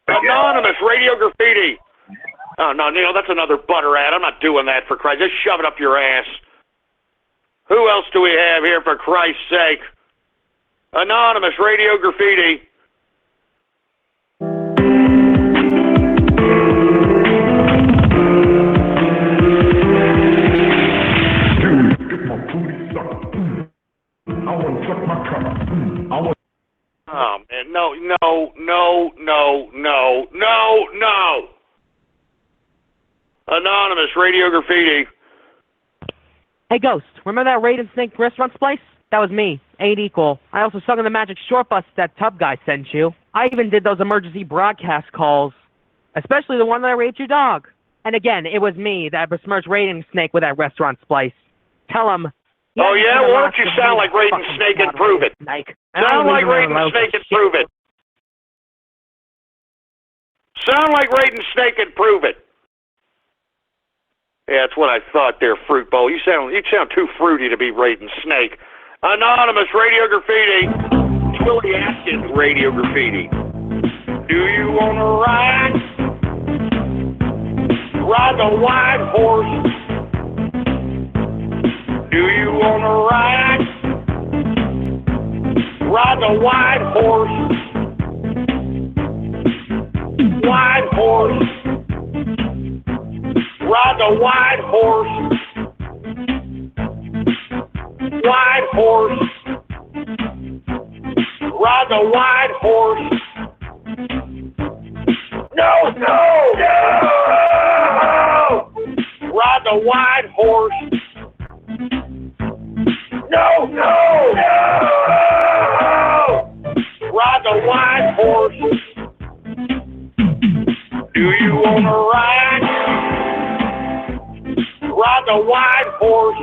Anonymous radio graffiti! Oh, no, Neil, that's another butter ad. I'm not doing that, for Christ. Just shove it up your ass. Who else do we have here, for Christ's sake? Anonymous radio graffiti. Oh, man, no. Anonymous radio graffiti. Hey, Ghost, remember that Raid and Snake Restaurants place? That was me. Ain't equal. I also sung on the Magic Short Bus that tub guy sent you. I even did those emergency broadcast calls. Especially the one that I raped your dog. And again, it was me that besmirched Raid and Snake with that restaurant splice. Tell him. Oh, yeah? Well, why don't you sound like Raid and Snake and prove it? Sound like Raid and Snake and prove it. Sound like Raid and Snake and prove it. Yeah, that's what I thought there, Fruit Bowl. You sound too fruity to be Raid and Snake. Anonymous radio graffiti. It's Willie Atkins radio graffiti. Do you want to ride the white horse? Do you want to ride the white horse? White horse. Ride the white horse. White horse. Ride the white horse. No! Ride the white horse. No! Ride the white horse. Do you want to ride the white horse?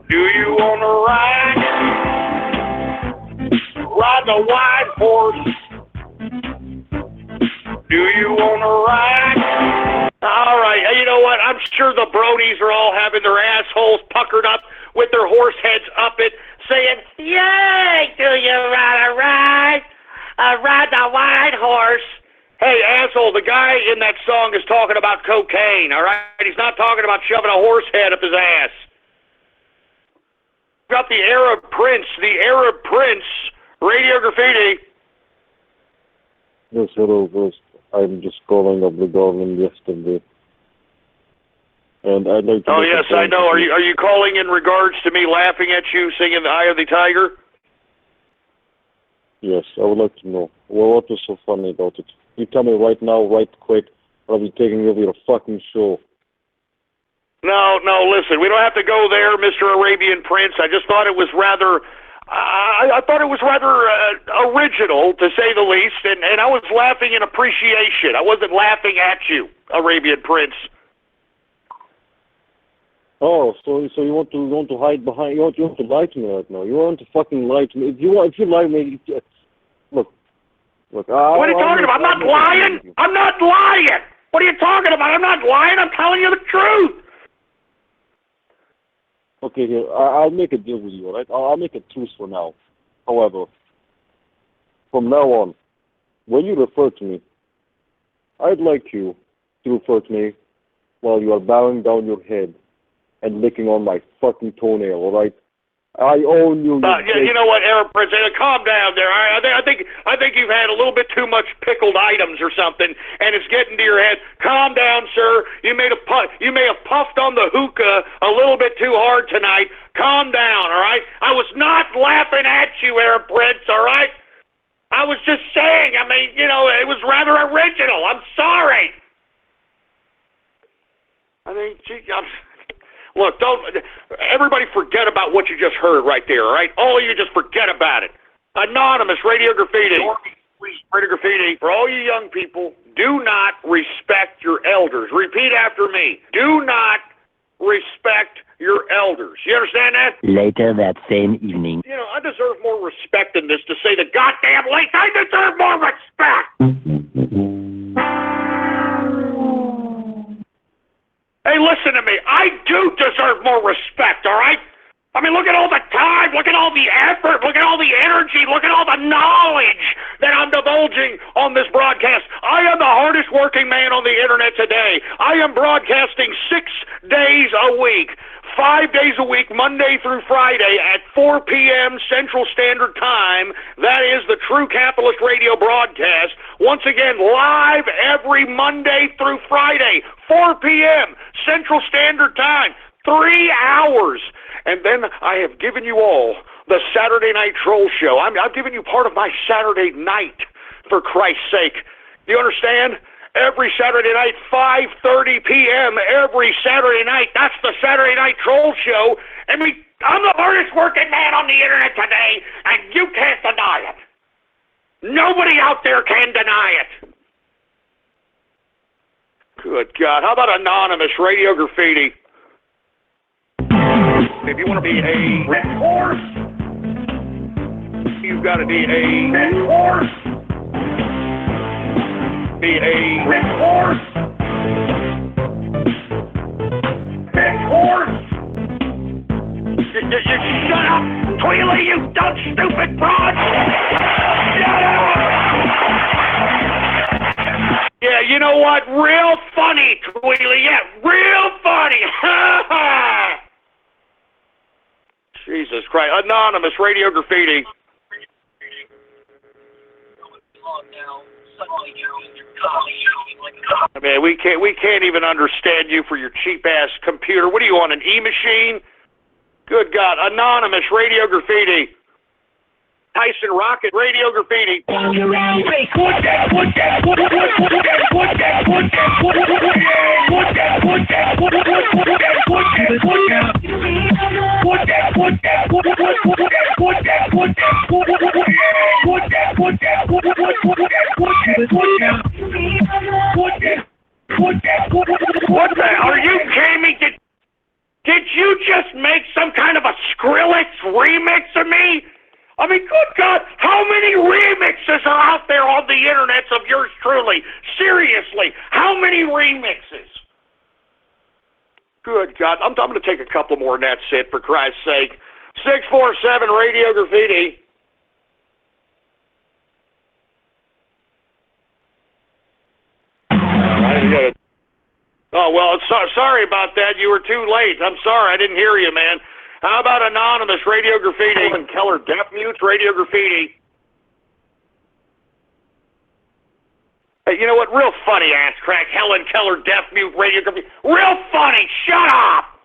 Do you want to ride the white horse? Do you want to ride? All right, you know what? I'm sure the bronies are all having their assholes puckered up with their horse heads up it, saying, "Yay, do you wanna ride the white horse?" Hey, asshole, the guy in that song is talking about cocaine, all right? He's not talking about shoving a horse head up his ass. Got the Arab Prince, radio graffiti. Yes, hello, Ghost. I'm just calling up the government yesterday. And I'd like to... Oh, yes, I know. Are you calling in regards to me laughing at you singing The Eye of the Tiger? Yes, I would like to know. Well, what was so funny about it? You tell me right now, right quick, or I'll be taking over your fucking show. No, listen, we don't have to go there, Mr. Arabian Prince. I just thought it was rather... I thought it was rather original, to say the least, and I was laughing in appreciation. I wasn't laughing at you, Arabian Prince. Oh, so you want to hide behind? You want to lie to me right now? You want to fucking lie to me? If you lie to me, look. What are you talking about? I'm not lying. I'm not lying. What are you talking about? I'm not lying. I'm telling you the truth. Okay, here, I'll make a deal with you, all right? I'll make a truce for now. However, from now on, when you refer to me, I'd like you to refer to me while you are bowing down your head and licking on my fucking toenail, all right? I own you. You know what, Aaron Prince? Calm down there. I think you've had a little bit too much pickled items or something, and it's getting to your head. Calm down, sir. You may have puffed on the hookah a little bit too hard tonight. Calm down, all right? I was not laughing at you, Aaron Prince, all right? I was just saying. I mean, it was rather original. I'm sorry. I mean, look, everybody forget about what you just heard right there, all right? All of you just forget about it. Anonymous Radio Graffiti. Radio Graffiti, for all you young people, do not respect your elders. Repeat after me. Do not respect your elders. You understand that? Later that same evening. I deserve more respect than this to say the goddamn least. I deserve more respect. Hey, listen to me. I do deserve more respect, all right? I mean, look at all the time, look at all the effort, look at all the energy, look at all the knowledge that I'm divulging on this broadcast. I am the hardest working man on the internet today. I am broadcasting 6 days a week, 5 days a week, Monday through Friday at 4 p.m. Central Standard Time. That is the True Capitalist Radio broadcast. Once again, live every Monday through Friday, 4 p.m. Central Standard Time, 3 hours. And then I have given you all the Saturday Night Troll Show. I've given you part of my Saturday night, for Christ's sake. Do you understand? Every Saturday night, 5:30 p.m. every Saturday night. That's the Saturday Night Troll Show. I mean, I'm the hardest working man on the internet today, and you can't deny it. Nobody out there can deny it. Good God. How about Anonymous Radio Graffiti? If you want to be a red horse, you've got to be a red horse. Be a red horse. Red horse. You shut up, Tweely, you dumb, stupid broad. Shut up. Yeah, you know what? Real funny, Tweely. Yeah, real funny. Ha ha. Jesus Christ. Anonymous Radio Graffiti. I mean, we can't even understand you for your cheap ass computer. What are you on, an E-machine? Good God. Anonymous Radio Graffiti. Tyson Rocket Radio Graffiti. What the? Are you kidding me? Did you just make some kind of a Skrillex remix of me? I mean, good God, how many remixes are out there on the internet of yours truly? Seriously, how many remixes? Good God, I'm going to take a couple more and that's it, for Christ's sake. 647 Radio Graffiti. Oh, well, sorry about that. You were too late. I'm sorry. I didn't hear you, man. How about Anonymous Radio Graffiti? Helen Keller Deaf Mute Radio Graffiti. Hey, you know what? Real funny, ass crack. Helen Keller Deaf Mute Radio Graffiti. Real funny. Shut up.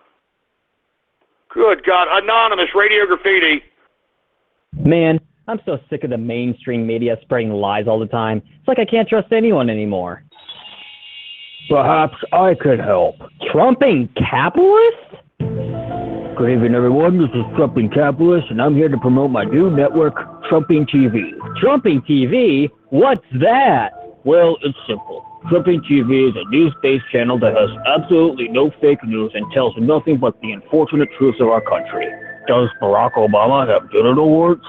Good God. Anonymous Radio Graffiti. Man, I'm so sick of the mainstream media spreading lies all the time. It's like I can't trust anyone anymore. Perhaps I could help. Trumping capitalist? Good evening, everyone. This is Trumping Capitalist, and I'm here to promote my new network, Trumping TV. Trumping TV? What's that? Well, it's simple. Tripping TV is a news-based channel that has absolutely no fake news and tells nothing but the unfortunate truths of our country. Does Barack Obama have genital warts?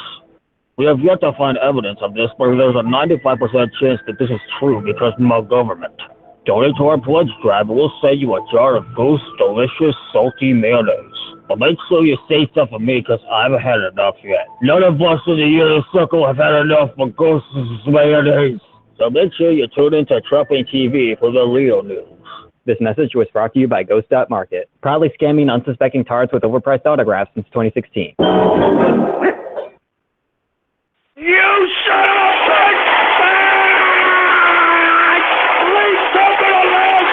We have yet to find evidence of this, but there's a 95% chance that this is true because of our government. Donate to our pledge drive and we'll send you a jar of Ghost delicious salty mayonnaise. But make sure you say stuff for me because I haven't had enough yet. None of us in the Yellow Circle have had enough of Ghost's mayonnaise. So make sure you tune into Trumping TV for the real news. This message was brought to you by Ghost.Market, proudly scamming unsuspecting tards with overpriced autographs since 2016. You son of a bitch! Please don't be alone!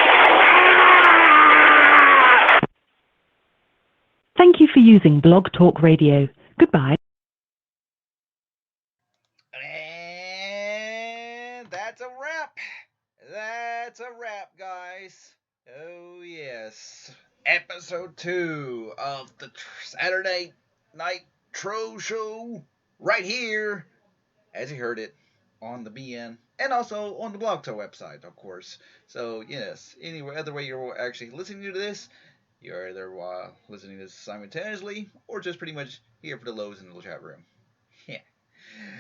Thank you for using Blog Talk Radio. Goodbye. And that's a wrap. That's a wrap, guys. Oh, yes. Episode 2 of the Saturday Night Troll Show right here, as you heard it, on the BN and also on the Blog Talk website, of course. So, yes, any other way you're actually listening to this, you're either listening to this simultaneously or just pretty much here for the lows in the chat room. Yeah.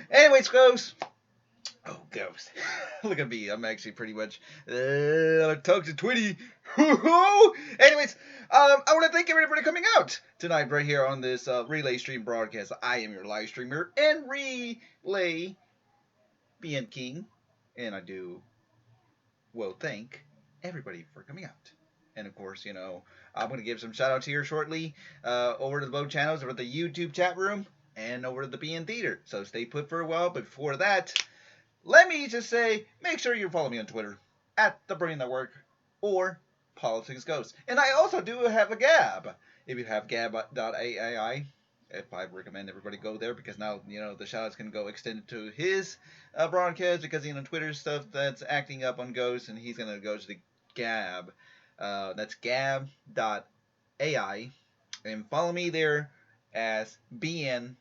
Anyways, Ghost. Oh, Ghost. Look at me. I'm actually pretty much talk to Twitty. Anyways, I want to thank everybody for coming out tonight right here on this relay stream broadcast. I am your live streamer and relay BN King. And I do, well, thank everybody for coming out. And, of course, you know, I'm going to give some shout-outs here shortly over to both channels, over the YouTube chat room and over to the BN Theater. So stay put for a while. But before that, let me just say, make sure you follow me on Twitter, at The Brain Network, or Politics Ghost. And I also do have a Gab. If you have gab.ai, if I recommend everybody go there, because now, you know, the shoutouts can go extended to his broadcast, because, you know, Twitter stuff that's acting up on Ghost, and he's going to go to the Gab. That's gab.ai. And follow me there as BN_King.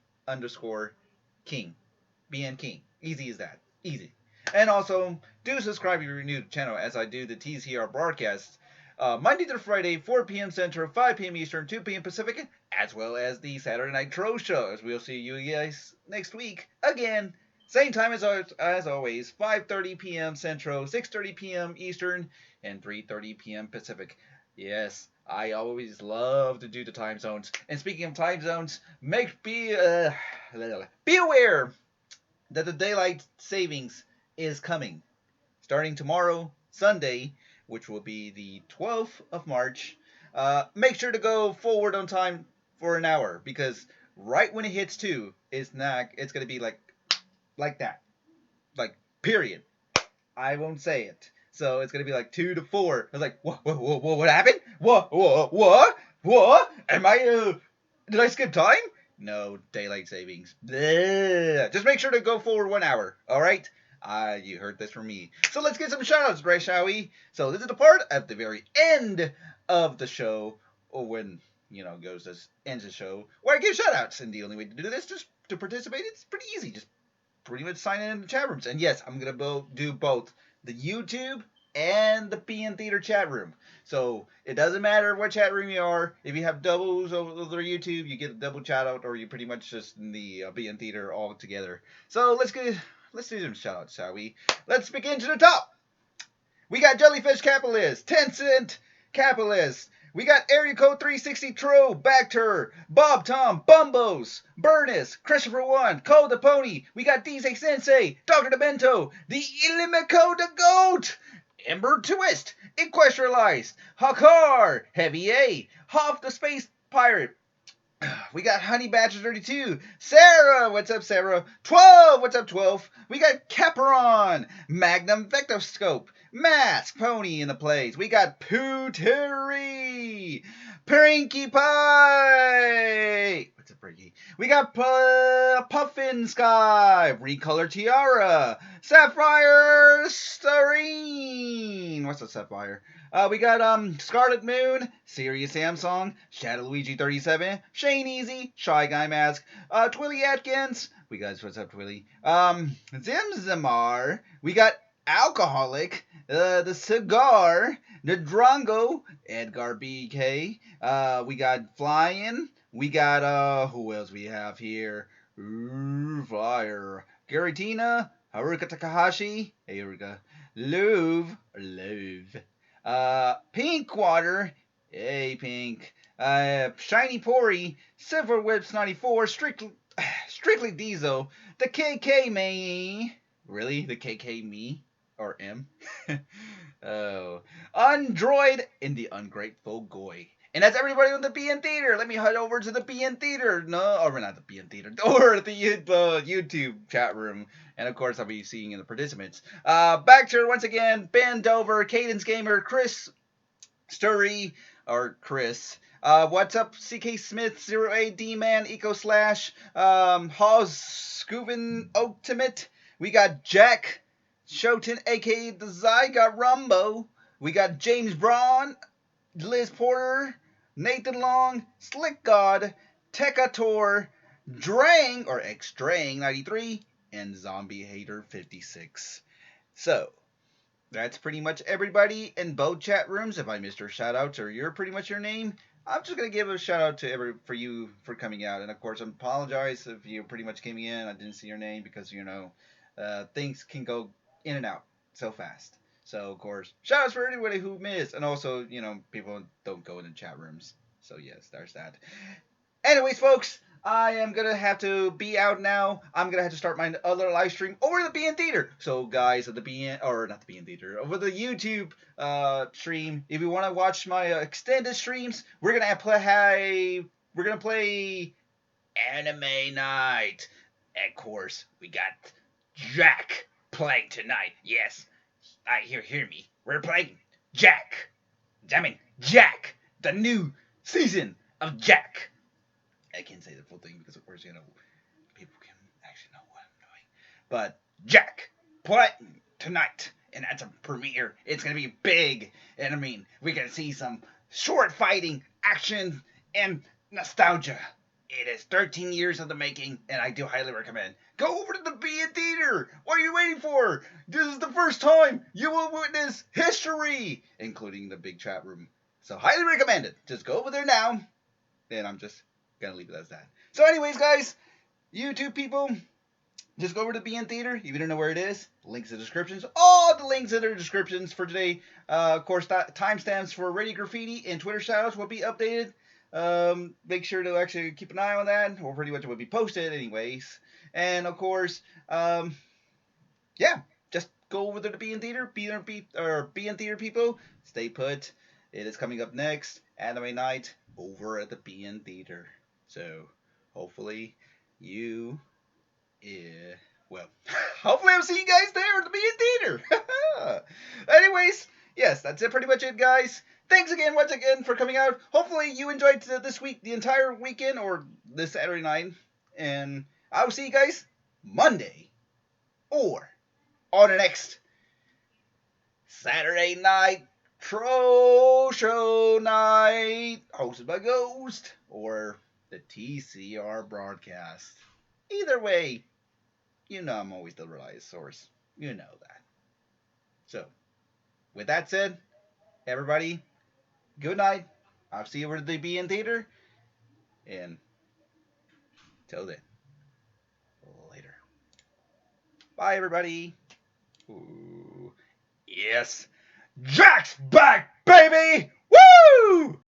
BN King. Easy as that. Easy. And also, do subscribe if you're new to the channel, as I do the TCR broadcasts Monday through Friday, 4 p.m. Central, 5 p.m. Eastern, 2 p.m. Pacific, as well as the Saturday Night Troll Show, as we'll see you guys next week. Again, same time as always, 5:30 p.m. Central, 6:30 p.m. Eastern, and 3:30 p.m. Pacific. Yes, I always love to do the time zones. And speaking of time zones, be aware that the daylight savings is coming. Starting tomorrow, Sunday, which will be the 12th of March, make sure to go forward on time for an hour, because right when it hits 2, it's going to be like that. Like, period. I won't say it. So it's going to be like 2 to 4. I was like, what happened? What? Am I, did I skip time? No, daylight savings. Bleh. Just make sure to go forward 1 hour, alright? You heard this from me. So let's get some shoutouts, right, shall we? So this is the part at the very end of the show, or when, you know, ends the show, where I give shoutouts. And the only way to do this, just to participate, it's pretty easy. Just pretty much sign in the chat rooms. And yes, I'm going to do both the YouTube and the BN Theater chat room. So it doesn't matter what chat room you are. If you have doubles over YouTube, you get a double shout out, or you pretty much just in the BN Theater all together. So let's do some shout outs, shall we? Let's begin to the top. We got Jellyfish Capitalist, Tencent Capitalist. We got Area Code 360 Tro, Bacter, Bob Tom, Bumbos, Burnus, Christopher One, Cole the Pony. We got DJ Sensei, Dr. Demento, the Ilimico the Goat, Ember Twist, Equestrialized, Hakar, Heavy A, Hoff the Space Pirate. We got Honey Badger 32, Sarah, what's up Sarah, 12, what's up 12, we got Caperon, Magnum Vectoscope, Mask, Pony in the place, we got Pootery, Prinky Pie, what's up Prinky, we got Puffin Sky, Recolor Tiara, Sapphire Starine, what's up Sapphire? We got Scarlet Moon, Sirius Samsung, Shadow Luigi 37, Shane Easy, Shy Guy Mask, Twilly Atkins. We guys, what's up, Twilly? Zimzamar. We got Alcoholic, the Cigar, the Drongo, Edgar BK. We got Flying. We got who else we have here? Flyer, Garatina, Haruka Takahashi, Haruka, Love, Pink Water, hey Pink, Shiny Pori, Silver Whips 94, Strictly Diesel, the KK man. Really? The KK me? Or M? Oh. Android and the Ungrateful Goy. And that's everybody on the BN Theater. Let me head over to the BN Theater. No, or not the BN Theater. Or the YouTube chat room. And of course, I'll be seeing in the participants. Back to once again, Ben Dover, Cadence Gamer, Chris Sturry, or Chris. What's up, CK Smith, 0AD Man, Eco Slash, Hawes Scuban Ultimate. We got Jack Shoten, aka the Zygot Rumbo. We got James Braun, Liz Porter, Nathan Long, Slick God, Tekator, Drang, or X-Drang 93, and Zombie Hater 56. So, that's pretty much everybody in both chat rooms. If I missed your shout outs or you're pretty much your name, I'm just gonna give a shout out to for you for coming out. And of course, I apologize if you pretty much came in. I didn't see your name because things can go in and out so fast. So of course, shout outs for anybody who missed, and also people don't go in the chat rooms. So yes, there's that. Anyways, folks, I am going to have to be out now. I'm going to have to start my other live stream over the BN Theater. So, guys, at the BN, or not the BN Theater, over the YouTube stream, if you want to watch my extended streams, we're going to play Anime Night. Of course, we got Jack playing tonight. Yes, hear me. We're playing Jack. Jack, the new season of Jack. I can't say the full thing because, of course, people can actually know what I'm doing. But Jack, playing tonight, and that's a premiere. It's going to be big. And I mean, we're going to see some short fighting, action, and nostalgia. It is 13 years of the making, and I do highly recommend. Go over to the BN Theater. What are you waiting for? This is the first time you will witness history, including the big chat room. So highly recommend it. Just go over there now. And I'm just gonna leave it as that. So anyways, guys, YouTube people, just go over to BN Theater. If you don't know where it is, links in the descriptions. All the links in the descriptions for today. Of course, timestamps for Radio Graffiti and Twitter shoutouts will be updated. Make sure to actually keep an eye on that, or pretty much it will be posted anyways. And of course, yeah, just go over to the BN Theater, BN Theater people. Stay put. It is coming up next, Anime Night, over at the BN Theater. So, hopefully, hopefully I'll see you guys there at the BN Theater. Anyways, yes, that's it, pretty much it, guys. Thanks again, once again, for coming out. Hopefully you enjoyed this week, the entire weekend, or this Saturday night. And I will see you guys Monday, or on the next Saturday night Troll Show Night, hosted by Ghost, or the TCR broadcast. Either way, I'm always the reliable source. You know that. So, with that said, everybody, good night. I'll see you over at the BN Theater. And till then, later. Bye, everybody. Ooh, yes. Jack's back, baby! Woo!